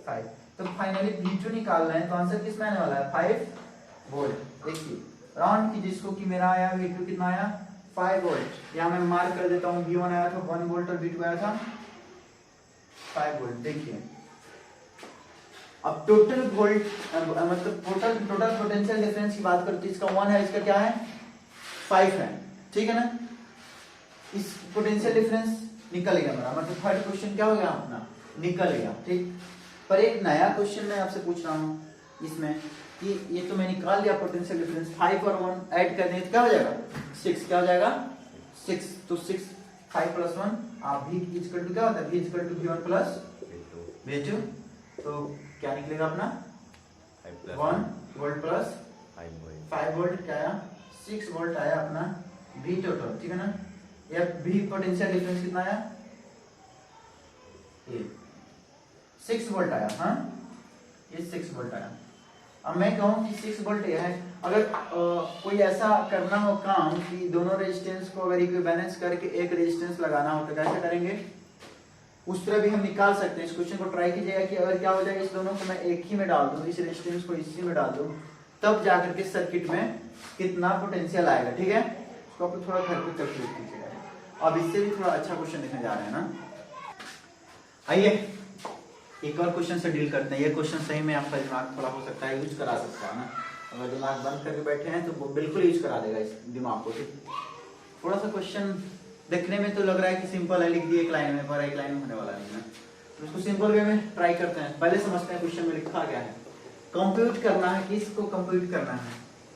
5। तो फाइनली V2 निकालना है, तो आंसर किस में आने वाला है 5 वोल्ट। देखिए राउंड की जिसको कि मेरा आया V2 कितना आया 5 वोल्ट। यहाँ मैं मार्क कर देता हूँ, V1 आया था 1 वोल्ट और V2 आया था 5 वोल्ट। देखिए अब टोटल वोल्ट मतलब टोटल पोटेंशियल डिफरेंस की बात करते हैं, इसका 1 है, इसका क्या है 5 है, ठीक है ना। इस पोटेंशियल डिफरेंस निकल गया मेरा, मतलब थर्ड क्वेश्चन क्या हो गया अपना, निकल गया, ठीक। पर एक नया क्वेश्चन मैं आपसे पूछ रहा हूँ इसमें कि ये तो मैं निकाल लिया पोटेंशियल डिफरेंस, 5 और 1 ऐड कर देंगे तो क्या हो जाएगा 6, क्या हो जाएगा 6। तो 6 5 प्लस 1 आप V इक्वल टू क्या होता है, V equal to V1 plus V2। तो क्या निकलेगा अपना 1 वोल्ट प्लस 5 वोल्ट, क्या आया 6 वोल्ट आया अपना V टोटल, ठीक है ना। या V पोटेंशियल डिफरेंस कितना आया, ये 6 वोल्ट आया, हाँ ये 6 वोल्ट आया। अब मैं कहूँ कि 6 वोल्ट यह है, अगर कोई ऐसा करना हो काम कि दोनों रेजिस्टेंस को अगर इक्विवेलेंस करके एक रेजिस्टेंस लगाना हो तो कैसे करेंगे, उस तरह भी हम निकाल सकते हैं। इस क्वेश्चन को ट्राई कीजिएगा कि अगर क्या हो जाएगा, इस दोनों को मैं एक ही में डाल दूं, इस रेजिस्टेंस को इसी में डाल दूं, तब जाकर के सर्किट में कितना पोटेंशियल आएगा, ठीक है। इसको आप थोड़ा घर पे कैलकुलेट कीजिएगा। अब इससे भी थोड़ा अच्छा क्वेश्चन देखने जा रहे हैं ना। आइए एक और क्वेश्चन से डील करते हैं। ये क्वेश्चन सही में आपका दिमाग थोड़ा हो सकता है यूज करा सकता है ना, अगर दिमाग बंद करके बैठे हैं तो वो बिल्कुल यूज करा देगा इस दिमाग को। थोड़ा सा क्वेश्चन देखने में तो लग रहा है कि सिंपल है, लिख दिए एक लाइन में, पर एक लाइन में होने वाला नहीं है, तो इसको सिंपल वे में ट्राई करते हैं। पहले समझते हैं क्वेश्चन में लिखा क्या है। कंप्यूट करना है, किसको कंप्यूट करना है,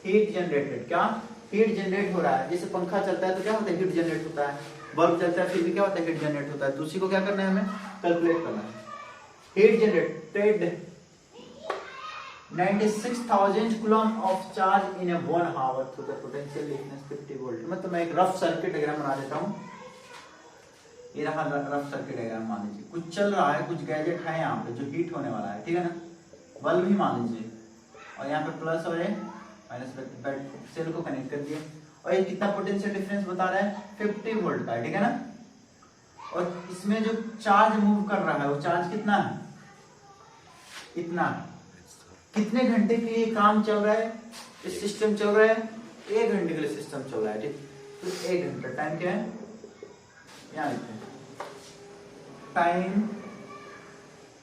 हीट जनरेटेड, क्या हीट जनरेट हो रहा है। जैसे पंखा चलता है तो क्या होता है, हीट जनरेट होता है, बल्ब चलता है फिर भी क्या होता है, हीट जनरेट होता है। तो उसी को क्या करना है, हमें कैलकुलेट करना है। Heat generated 96,000 coulomb of charge in a 1 hour through the potential difference 50 volt. मतलब मैं एक रफ सर्किट डायग्राम बना देता हूं। ये रहा रफ सर्किट डायग्राम, मान लीजिए कुछ चल रहा है, कुछ गैजेट है यहाँ पे जो हीट होने वाला है, ठीक है ना। बल्ब ही मान लीजिए, और यहाँ पे प्लस और माइनस सेल को कनेक्ट कर दिए, और ये कितना पोटेंशियल डिफरेंस बता रहा है 50 वोल्ट का, ठीक है ना। और इसमें जो चार्ज मूव कर रहा है वो चार्ज कितना है, इतना। कितने घंटे के लिए काम चल रहा है, इस सिस्टम चल रहा है 1 घंटे के लिए सिस्टम चल रहा है, ठीक। तो 1 घंटा टाइम क्या है, यहाँ लिखते हैं time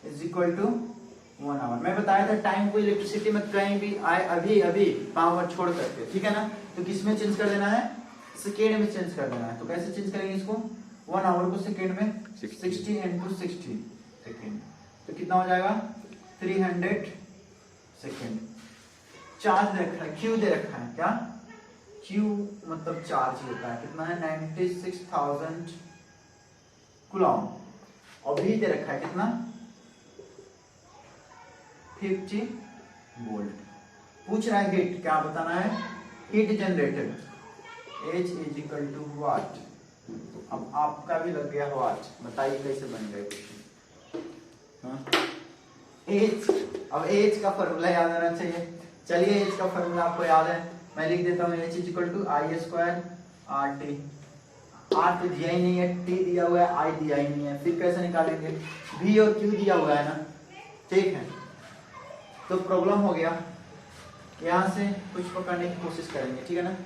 is equal to 1 hour. मैं बताया था टाइम को इलेक्ट्रिसिटी में कहीं भी आए अभी अभी पावर छोड़ करके, ठीक है ना। तो किस में चेंज कर देना है, सेकेंड में चेंज कर देना है। तो कैसे चेंज करेंगे इसको, 1 आवर को सेकेंड में 60 इंटू 60 सेकेंड, तो कितना हो जाएगा 300 सेकेंड। चार्ज दे रखा है, क्यू दे रखा है, क्या क्यू मतलब चार्ज होता है, कितना है 96,000 कूलम, और भी दे रखा है कितना 50 वोल्ट। पूछ रहा है हीट, क्या बताना है, heat generated H is equal to watt. अब आपका भी लग गया वाट, बताइए कैसे बन गया क्वेश्चन। H, अब H का फॉर्मूला याद होना चाहिए। चलिए H का फॉर्मूला आपको याद है, मैं लिख देता हूँ H is equal to I square RT। R तो दिया ही नहीं है, T दिया हुआ है, I दिया ही नहीं है, फिर कैसे निकालेंगे, V और Q दिया हुआ है ना, ठीक है। तो प्रॉब्लम हो गया, यहाँ से कुछ पकड़ने की कोशिश करेंगे, ठीक है ना।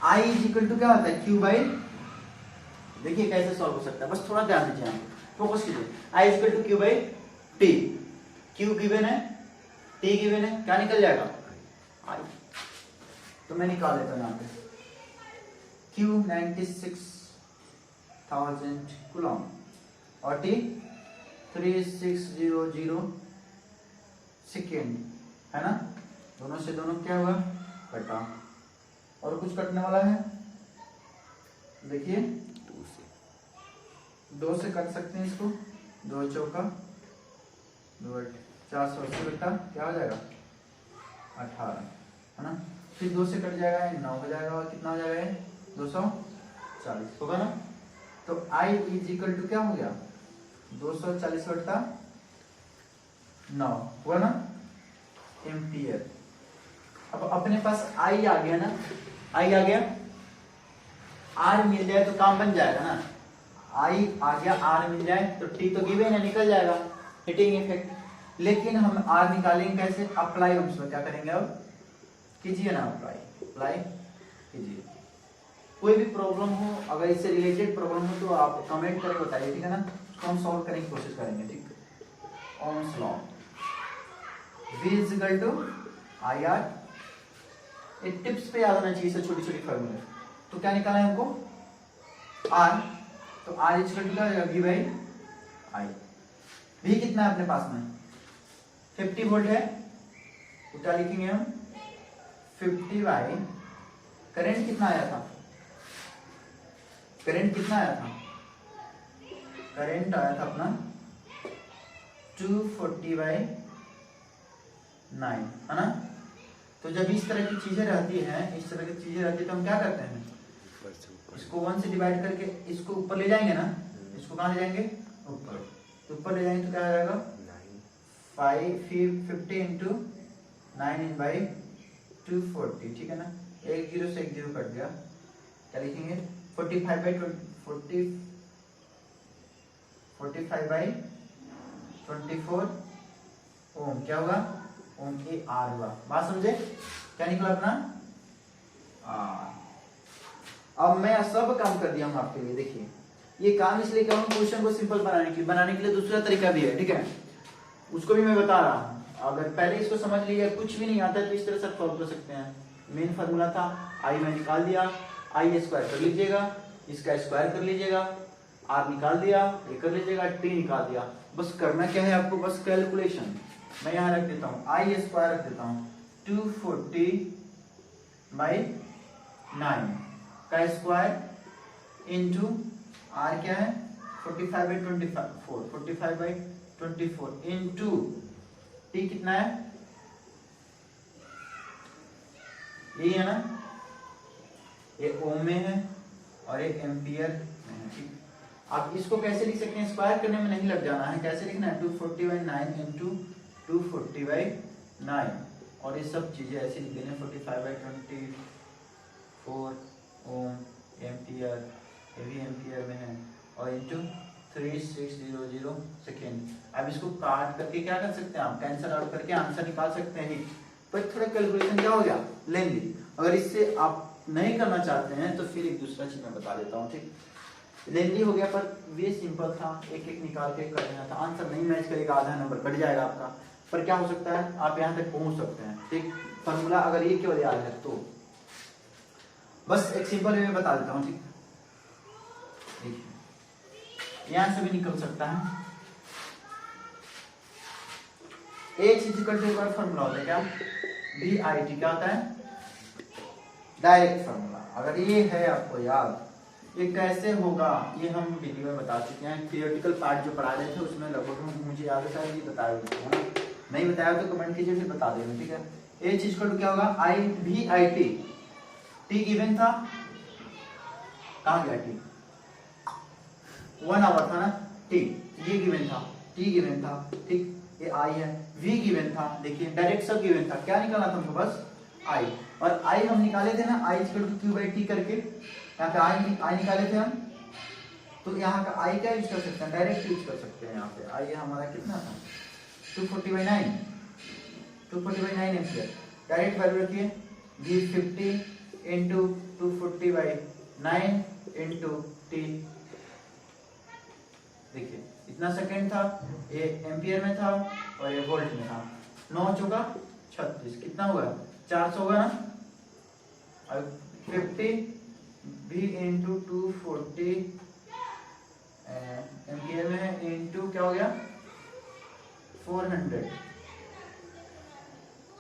I इज इक्वल टू क्या होता है, Q बाई, देखिए कैसे सॉल्व हो सकता है, बस थोड़ा ध्यान दीजिए, आप फोकस कीजिए। I is equal to Q by T, Q given है, T गिवन है, क्या निकल जाएगा I। तो मैं निकाल देता हूँ यहाँ पे Q 96,000 कूलम और T 3600 सेकेंड, है ना। दोनों से दोनों क्या हुआ कटा, और कुछ कटने वाला है, देखिए 2 से कर सकते हैं इसको, 2 चौका 2 480 बटा क्या हो जाएगा 18, है ना। फिर 2 से कट जाएगा 9 हो जाएगा, और कितना हो जाएगा 240 होगा ना। तो I इज इक्वल टू क्या हो गया 240 बटा 9 हुआ ना एम्पियर। अब अपने पास I आ गया ना, I आ गया, R मिल जाए तो काम बन जाएगा ना। I आ गया, R मिल जाए तो T तो गिवन है, निकल जाएगा हीटिंग इफेक्ट। लेकिन हम R निकालेंगे कैसे, अप्लाई हम उसमें क्या करेंगे, अब कीजिए ना, अप्लाई कीजिए। कोई भी प्रॉब्लम हो, अगर इससे रिलेटेड प्रॉब्लम हो तो आप कमेंट करके बताइए, ठीक है ना, तो हम सॉल्व करने की कोशिश करेंगे। ठीक, Ohm's law V is equal to IR, ये टिप्स पे याद होना चाहिए, छोटी छोटी फॉर्मूले। तो क्या निकाला है हमको R, तो R इज इक्वल टू क्या होगा V बाई I। V कितना है अपने पास में 50 वोल्ट है, तो क्या लिखेंगे हम 50 बाई करंट कितना आया था, करंट कितना आया था, करंट आया था अपना 240 बाई 9, है ना। तो जब इस तरह की चीजें रहती हैं, इस तरह की चीजें रहती है तो हम क्या करते हैं, इसको 1 से डिवाइड करके इसको ऊपर ले जाएंगे ना, इसको कहाँ ले जाएंगे ऊपर, तो ऊपर ले जाएंगे तो क्या आ जाएगा 50 इंटू 9 इन बाई 240, ठीक है ना। एक जीरो से एक जीरो कट गया, क्या लिखेंगे 45 बाई 24 ओम, क्या होगा ओम के आर हुआ। बात समझे, क्या निकला अपना आर। अब मैं सब काम कर दिया हूं आपके लिए, देखिए ये काम इसलिए कर रहा हूं क्वेश्चन को सिंपल बनाने के लिए दूसरा तरीका भी है, ठीक है, उसको भी मैं बता रहा हूं। अगर पहले इसको समझ लिया, कुछ भी नहीं आता तो इस तरह से सॉल्व कर सकते हैं। मेन फार्मूला था आई में निकाल दिया, आई स्क्वायर कर लीजिएगा, इसका स्क्वायर कर लीजिएगा, आर निकाल दिया, ये कर लीजिएगा, टी निकाल दिया। बस करना क्या है आपको, बस कैलकुलेशन। मैं यहाँ रख देता हूँ आई स्क्वायर रख देता हूँ 240 बाई 9 का स्क्वायर इंटू आर क्या है 45 बाई 24 इंटू टी कितना है, यही है ना, ये ओम में है और एक एम्पियर में है। ठीक, आप इसको कैसे लिख सकते हैं, स्क्वायर करने में नहीं लग जाना है, कैसे लिखना है 240 बाई 9 इंटू 240 बाई 9, और ये सब चीजें ऐसे लिख देने 45 बाई 24 ओम एम्पियर, ये भी एम्पियर में है, और इंटू 3600 सेकेंड। अब इसको काट करके क्या कर सकते हैं, आप कैंसिल आउट करके आंसर निकाल सकते हैं। पर थोड़ा कैलकुलेशन क्या हो गया लेंदी। अगर इससे आप नहीं करना चाहते हैं तो फिर एक दूसरा चीज मैं बता देता हूँ। ठीक, लेंदी हो गया पर वे सिंपल था, एक एक निकाल के कर लेना था। आंसर नहीं मैच करेगा, आधा नंबर कट जाएगा आपका, पर क्या हो सकता है आप यहाँ तक पहुंच सकते हैं। ठीक, फॉर्मूला अगर ये केवल याद है तो बस एक सिंपल वे में बता देता हूँ। ठीक, देखिए यहां से भी निकल सकता है, H इक्वल टू एक और फॉर्मूला होता है क्या, VIT क्या होता है, डायरेक्ट फॉर्मूला। अगर ये है आपको याद, ये कैसे होगा ये हम वीडियो में बता चुके हैं। थियोरेटिकल पार्ट जो पढ़ा रहे थे उसमें लगभग मुझे याद है शायद ये बताया हुआ है, नहीं बताया तो कमेंट कीजिए फिर बता देंगे। ठीक है, H इक्वल टू क्या होगा VIT, T गिवन था, कहाँ गया T, 1 आवर था ना, T ये गिवन था, T गिवन था। ठीक, ये I है, V गिवन था, देखिए डायरेक्ट सब गिवन था, क्या निकालना था हमको बस I, और I हम निकाले थे ना I equal to Q by T करके, यहाँ पे I निकाले थे हम, तो यहाँ का I क्या यूज कर सकते हैं, डायरेक्ट यूज कर सकते हैं। यहाँ पे I हमारा कितना था 240 बाई 9 एम्पियर, डायरेक्ट वैल्यू रखिए V50 into 240 by 9 into T, देखिए इतना सेकंड था, ये एम्पियर में था और ये वोल्ट में था। 9 चौका 36, कितना हुआ 400 होगा ना, और 50 भी इंटू 240 एम्पियर में है, इंटू क्या हो गया 400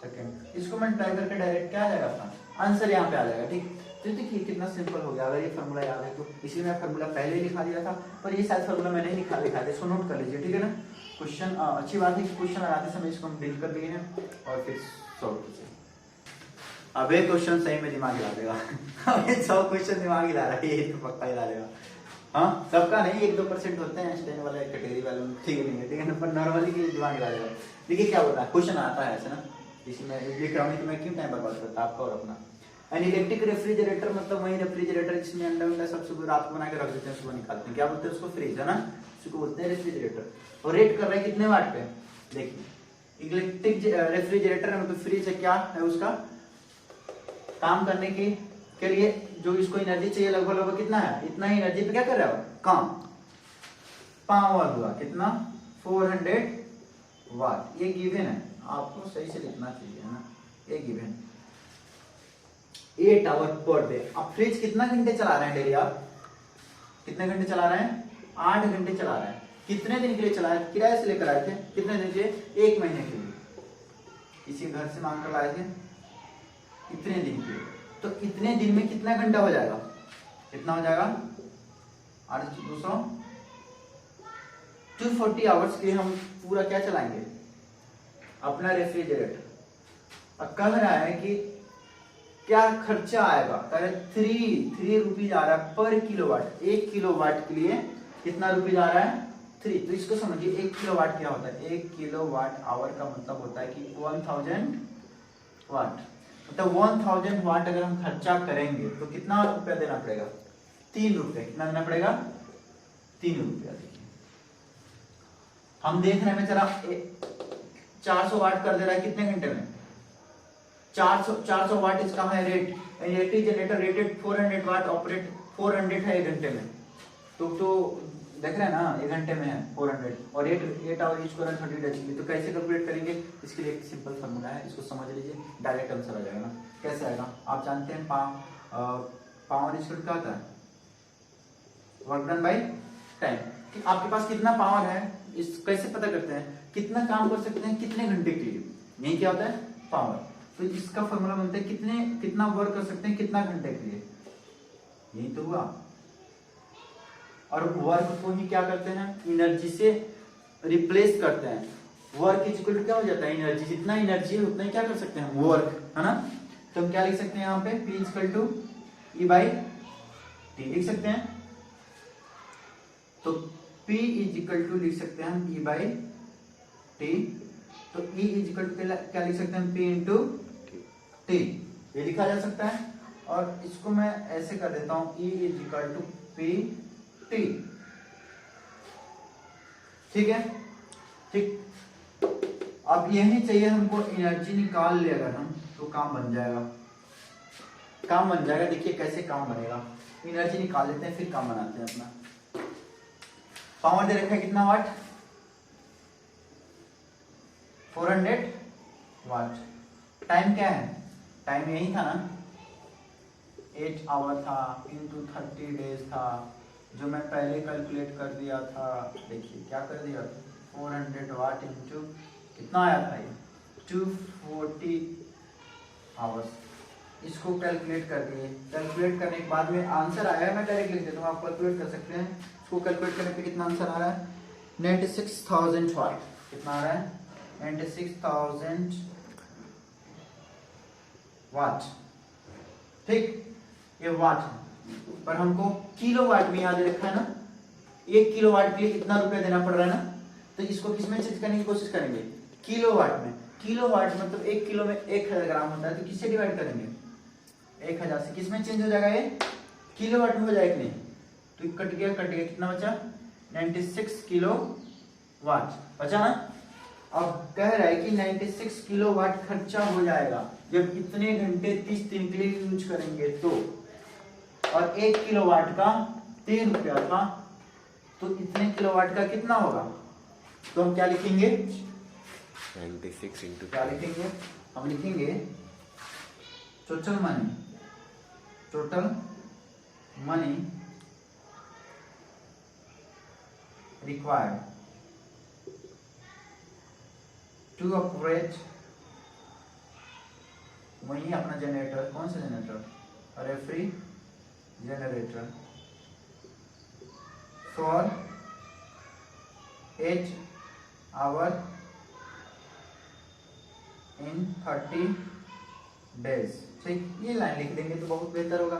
सेकंड। इसको मल्टीप्लाई करके डायरेक्ट क्या आ जाएगा अपना आंसर यहाँ पे आ जाएगा। ठीक, तो देखिए कितना सिंपल हो गया। अगर ये फार्मूला याद है तो, इसी में फार्मूला पहले ही लिखा दिया था, पर ये शायद फार्मूला मैंने लिखा था, इसको नोट कर लीजिए, ठीक है ना। क्वेश्चन अच्छी बात है कि क्वेश्चन लगाते समय इसको हम डील कर दिए हैं और फिर सॉल्व कीजिए। अब एक क्वेश्चन सही में दिमाग हिला देगा अब ये 100 क्वेश्चन दिमाग हिला रहा है, ये तो पक्का हिला देगा। हाँ, सबका नहीं, 1-2% होते हैं स्टेन वाले कैटेगरी वाले, ठीक नहीं है, ठीक है ना, पर नॉर्मली की दिमाग हिला देगा। देखिए क्या बोल रहा है, क्वेश्चन आता है ऐसे ना, इसी में लिख रहा हूँ, तो मैं क्यों टाइम बर्बाद करता आपका और अपना। एन इलेक्ट्रिक रेफ्रिजरेटर मतलब वही रेफ्रिजरेटर जिसमें अंडा उंडा सब सुबह रात को बना के रख देते हैं, सुबह निकालते हैं, क्या बोलते हैं उसको, फ्रिज, है ना, उसको बोलते हैं रेफ्रिजरेटर। और रेट कर रहा है कितने वाट पे, देखिए इलेक्ट्रिक रेफ्रिजरेटर मतलब फ्रिज है, क्या है उसका काम करने के लिए जो इसको एनर्जी चाहिए लगभग कितना है, इतना ही एनर्जी पे क्या कर रहा है काम, पावर हुआ कितना 400 वाट। ये गिवन है, आपको सही से लिखना चाहिए, है ना, ये गिवन 8 आवर पर डे। अब फ्रिज कितना घंटे चला रहे हैं डेली, आप कितने घंटे चला रहे हैं, 8 घंटे चला रहे हैं। कितने दिन के लिए चलाए, किराए से लेकर आए थे, कितने दिन के लिए, 1 महीने के लिए, किसी घर से मांग कर लाए थे, इतने दिन के लिए। तो इतने दिन में कितना घंटा हो जाएगा, कितना हो जाएगा 240 आवर्स के हम पूरा क्या चलाएंगे अपना रेफ्रिजरेटर। अब कह रहा है कि क्या खर्चा आएगा, कह रहे 3 रुपीज आ रहा है पर किलोवाट। 1 किलोवाट के लिए कितना रुपीज आ रहा है, 3। तो इसको समझिए 1 किलोवाट क्या होता है, 1 किलोवाट आवर का मतलब होता है कि 1000 वाट। मतलब 1000 वाट अगर हम खर्चा करेंगे तो कितना रुपया देना पड़ेगा, 3 रुपये। कितना देना पड़ेगा, 3 रुपया। देखिए हम देख रहे हैं बेचारा 400 वाट कर दे रहा है कितने घंटे में, 400 वाट इसका है रेट। इलेक्ट्रिक जनरेटर रेटेड 400 वाट ऑपरेट 400 है 1 घंटे में। तो देख रहे हैं ना, 1 घंटे में है 400 और 8 आवर यूज कर रहे हैं 30 डेज के लिए। तो कैसे कैलकुलेट करेंगे, इसके लिए एक सिंपल फार्मूला है, इसको समझ लीजिए, डायरेक्ट आंसर आ जाएगा ना। कैसे आएगा, आप जानते हैं पावर इज क्या होता है, वर्क डन बाय टाइम। आपके पास कितना पावर है, इस कैसे पता करते हैं, कितना काम कर सकते हैं कितने घंटे के लिए, यही क्या होता है पावर। तो इसका फॉर्मूला बनता है कितना वर्क कर सकते हैं कितना घंटे के लिए, यही तो हुआ। और वर्क को ही क्या करते हैं, एनर्जी से रिप्लेस करते हैं। वर्क इज इक्वल टू क्या हो जाता है, एनर्जी। जितना एनर्जी है उतना ही क्या कर सकते हैं, वर्क, है ना। तो हम क्या लिख सकते हैं यहाँ पे, P is equal to E/T लिख सकते हैं। तो P इज इक्वल टू लिख सकते हैं हम E/T। तो E इज इक्वल टू क्या लिख सकते हैं, P इंटू T, ये लिखा जा सकता है। और इसको मैं ऐसे कर देता हूं, E is equal to P/T, ठीक है, ठीक। अब यही चाहिए हमको, एनर्जी निकाल ले अगर हम तो काम बन जाएगा, काम बन जाएगा। देखिए कैसे काम बनेगा, एनर्जी निकाल लेते हैं फिर काम बनाते हैं अपना। पावर दे रखा है कितना वाट, 400 वाट। टाइम क्या है, टाइम यही था ना, 8 आवर था इंटू 30 डेज था, जो मैं पहले कैलकुलेट कर दिया था। देखिए क्या कर दिया, 400 वाट इंटू कितना आया था ये, 240 आवर्स। इसको कैलकुलेट कर दिए, कैलकुलेट करने के बाद में आंसर आया है, मैं डायरेक्ट लिख देता हूँ, आप कैलकुलेट कर सकते हैं। इसको कैलकुलेट करने पे कितना आंसर आ रहा है, 96,000 वाट। कितना आ रहा है, 96,000 वाट, ठीक, ये वाट है। पर हमको किलो वाट में याद रखा है ना, 1 किलो वाट के लिए कितना रुपया देना पड़ रहा है ना। तो इसको किसमें चेंज करने की कोशिश करेंगे, किलो वाट में। किलो वाट मतलब 1 किलो में 1000 ग्राम होता है, तो किससे डिवाइड करेंगे, 1000 से। किसमें चेंज हो जाएगा, ये किलो वाट में हो जाएगा नहीं, तो कट गया, कितना बचा, 96 किलो वाट बचा ना। अब कह रहा है कि 96 किलो वाट खर्चा हो जाएगा जब इतने घंटे 30 दिन के लिए यूज करेंगे तो। और 1 किलो वाट का 3 रुपया था, तो इतने किलो वाट का कितना होगा। तो हम क्या लिखेंगे, 96 इंटू क्या लिखेंगे, हम लिखेंगे total money required to operate, वही अपना जनरेटर, कौन सा generator, refrigerator for 8 hour in 30 days. ठीक, ये लाइन लिख देंगे तो बहुत बेहतर होगा।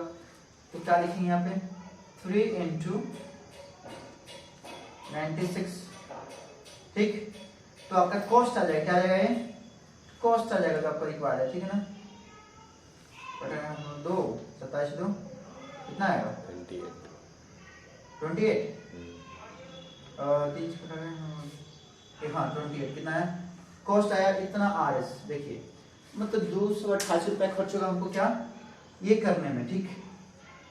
तो क्या लिखेंगे यहाँ पे 3 into 96। ठीक, तो आपका कॉस्ट आ जाएगा, क्या आ जाएगा ये कॉस्ट आ जाएगा, तो आपका रिक्वायर्ड है। ठीक है ना, 2 27 2 कितना आएगा 28 हाँ 28 कितना है कॉस्ट आया इतना RS। देखिए मतलब 288 रुपया खर्च होगा हमको क्या ये करने में। ठीक,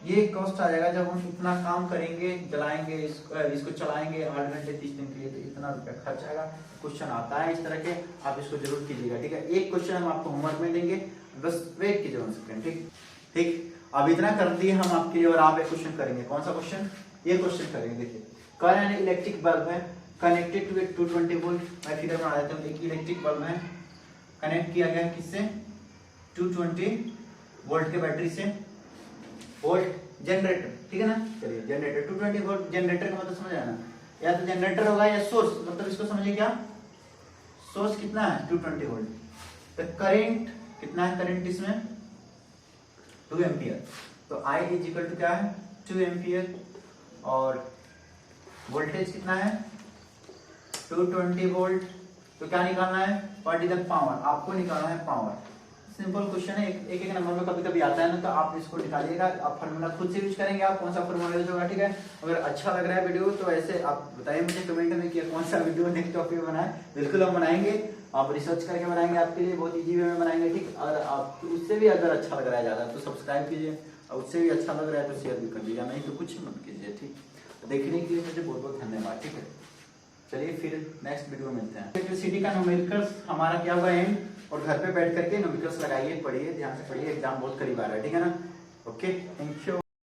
ये कॉस्ट आ जाएगा जब हम इतना काम करेंगे, जलाएंगे इसको चलाएंगे 8 घंटे 30 दिन के लिए, तो इतना रुपया खर्च आएगा। क्वेश्चन आता है इस तरह के, आप इसको जरूर कीजिएगा। ठीक है, एक क्वेश्चन हम आपको होमवर्क में देंगे, बस वेट कीजिए 1 सेकंड। ठीक ठीक, अब इतना कर दिए हम आपके लिए, और आप एक क्वेश्चन करेंगे। कौन सा क्वेश्चन, ये क्वेश्चन करेंगे। देखिए, कह रहे हैं इलेक्ट्रिक बल्ब है कनेक्टेड टू 220 वोल्ट। मैं फिगर बना देता हूँ। एक इलेक्ट्रिक बल्ब है, कनेक्ट किया गया किससे 220 वोल्ट के बैटरी से, वोल्ट जनरेटर। ठीक है ना, चलिए जनरेटर 220 वोल्ट, जनरेटर का मतलब समझ आया ना, या तो जनरेटर होगा या सोर्स, मतलब इसको समझिए क्या सोर्स कितना है 220 वोल्ट। तो करंट कितना है, करंट इसमें 2 एम्पियर। तो I इज इक्वल टू क्या है 2 एम्पियर, और वोल्टेज कितना है 220 वोल्ट। तो क्या निकालना है, व्हाट इज द पावर, आपको निकालना है पावर। सिंपल क्वेश्चन है, एक एक नंबर में कभी कभी आता है ना, तो आप इसको निकालिएगा। आप फॉर्मूला खुद से यूज करेंगे, आप कौन सा फॉर्मूला यूज होगा। ठीक है, अगर अच्छा लग रहा है वीडियो तो ऐसे आप बताइए मुझे कमेंट में कि कौन सा वीडियो नेक्स्ट टॉपिक बनाए। बिल्कुल हम बनाएंगे, आप रिसर्च करके बनाएंगे, आपके लिए बहुत इजी वे में बनाएंगे। ठीक, अगर आप उससे भी अगर अच्छा लग रहा है ज्यादा तो सब्सक्राइब कीजिए, और उससे भी अच्छा लग रहा है तो शेयर भी कर दीजिए, नहीं तो कुछ मत कीजिए। ठीक, तो देखने के लिए मुझे बहुत बहुत धन्यवाद। ठीक है, चलिए फिर नेक्स्ट वीडियो में मिलते हैं। इलेक्ट्रिसिटी का न्यूमेरिकल्स हमारा क्या हुआ एंड, और घर पे बैठ करके न्यूमेरिकल्स लगाइए, पढ़िए, ध्यान से पढ़िए, एग्जाम बहुत करीब आ रहा है। ठीक है ना, ओके, थैंक यू।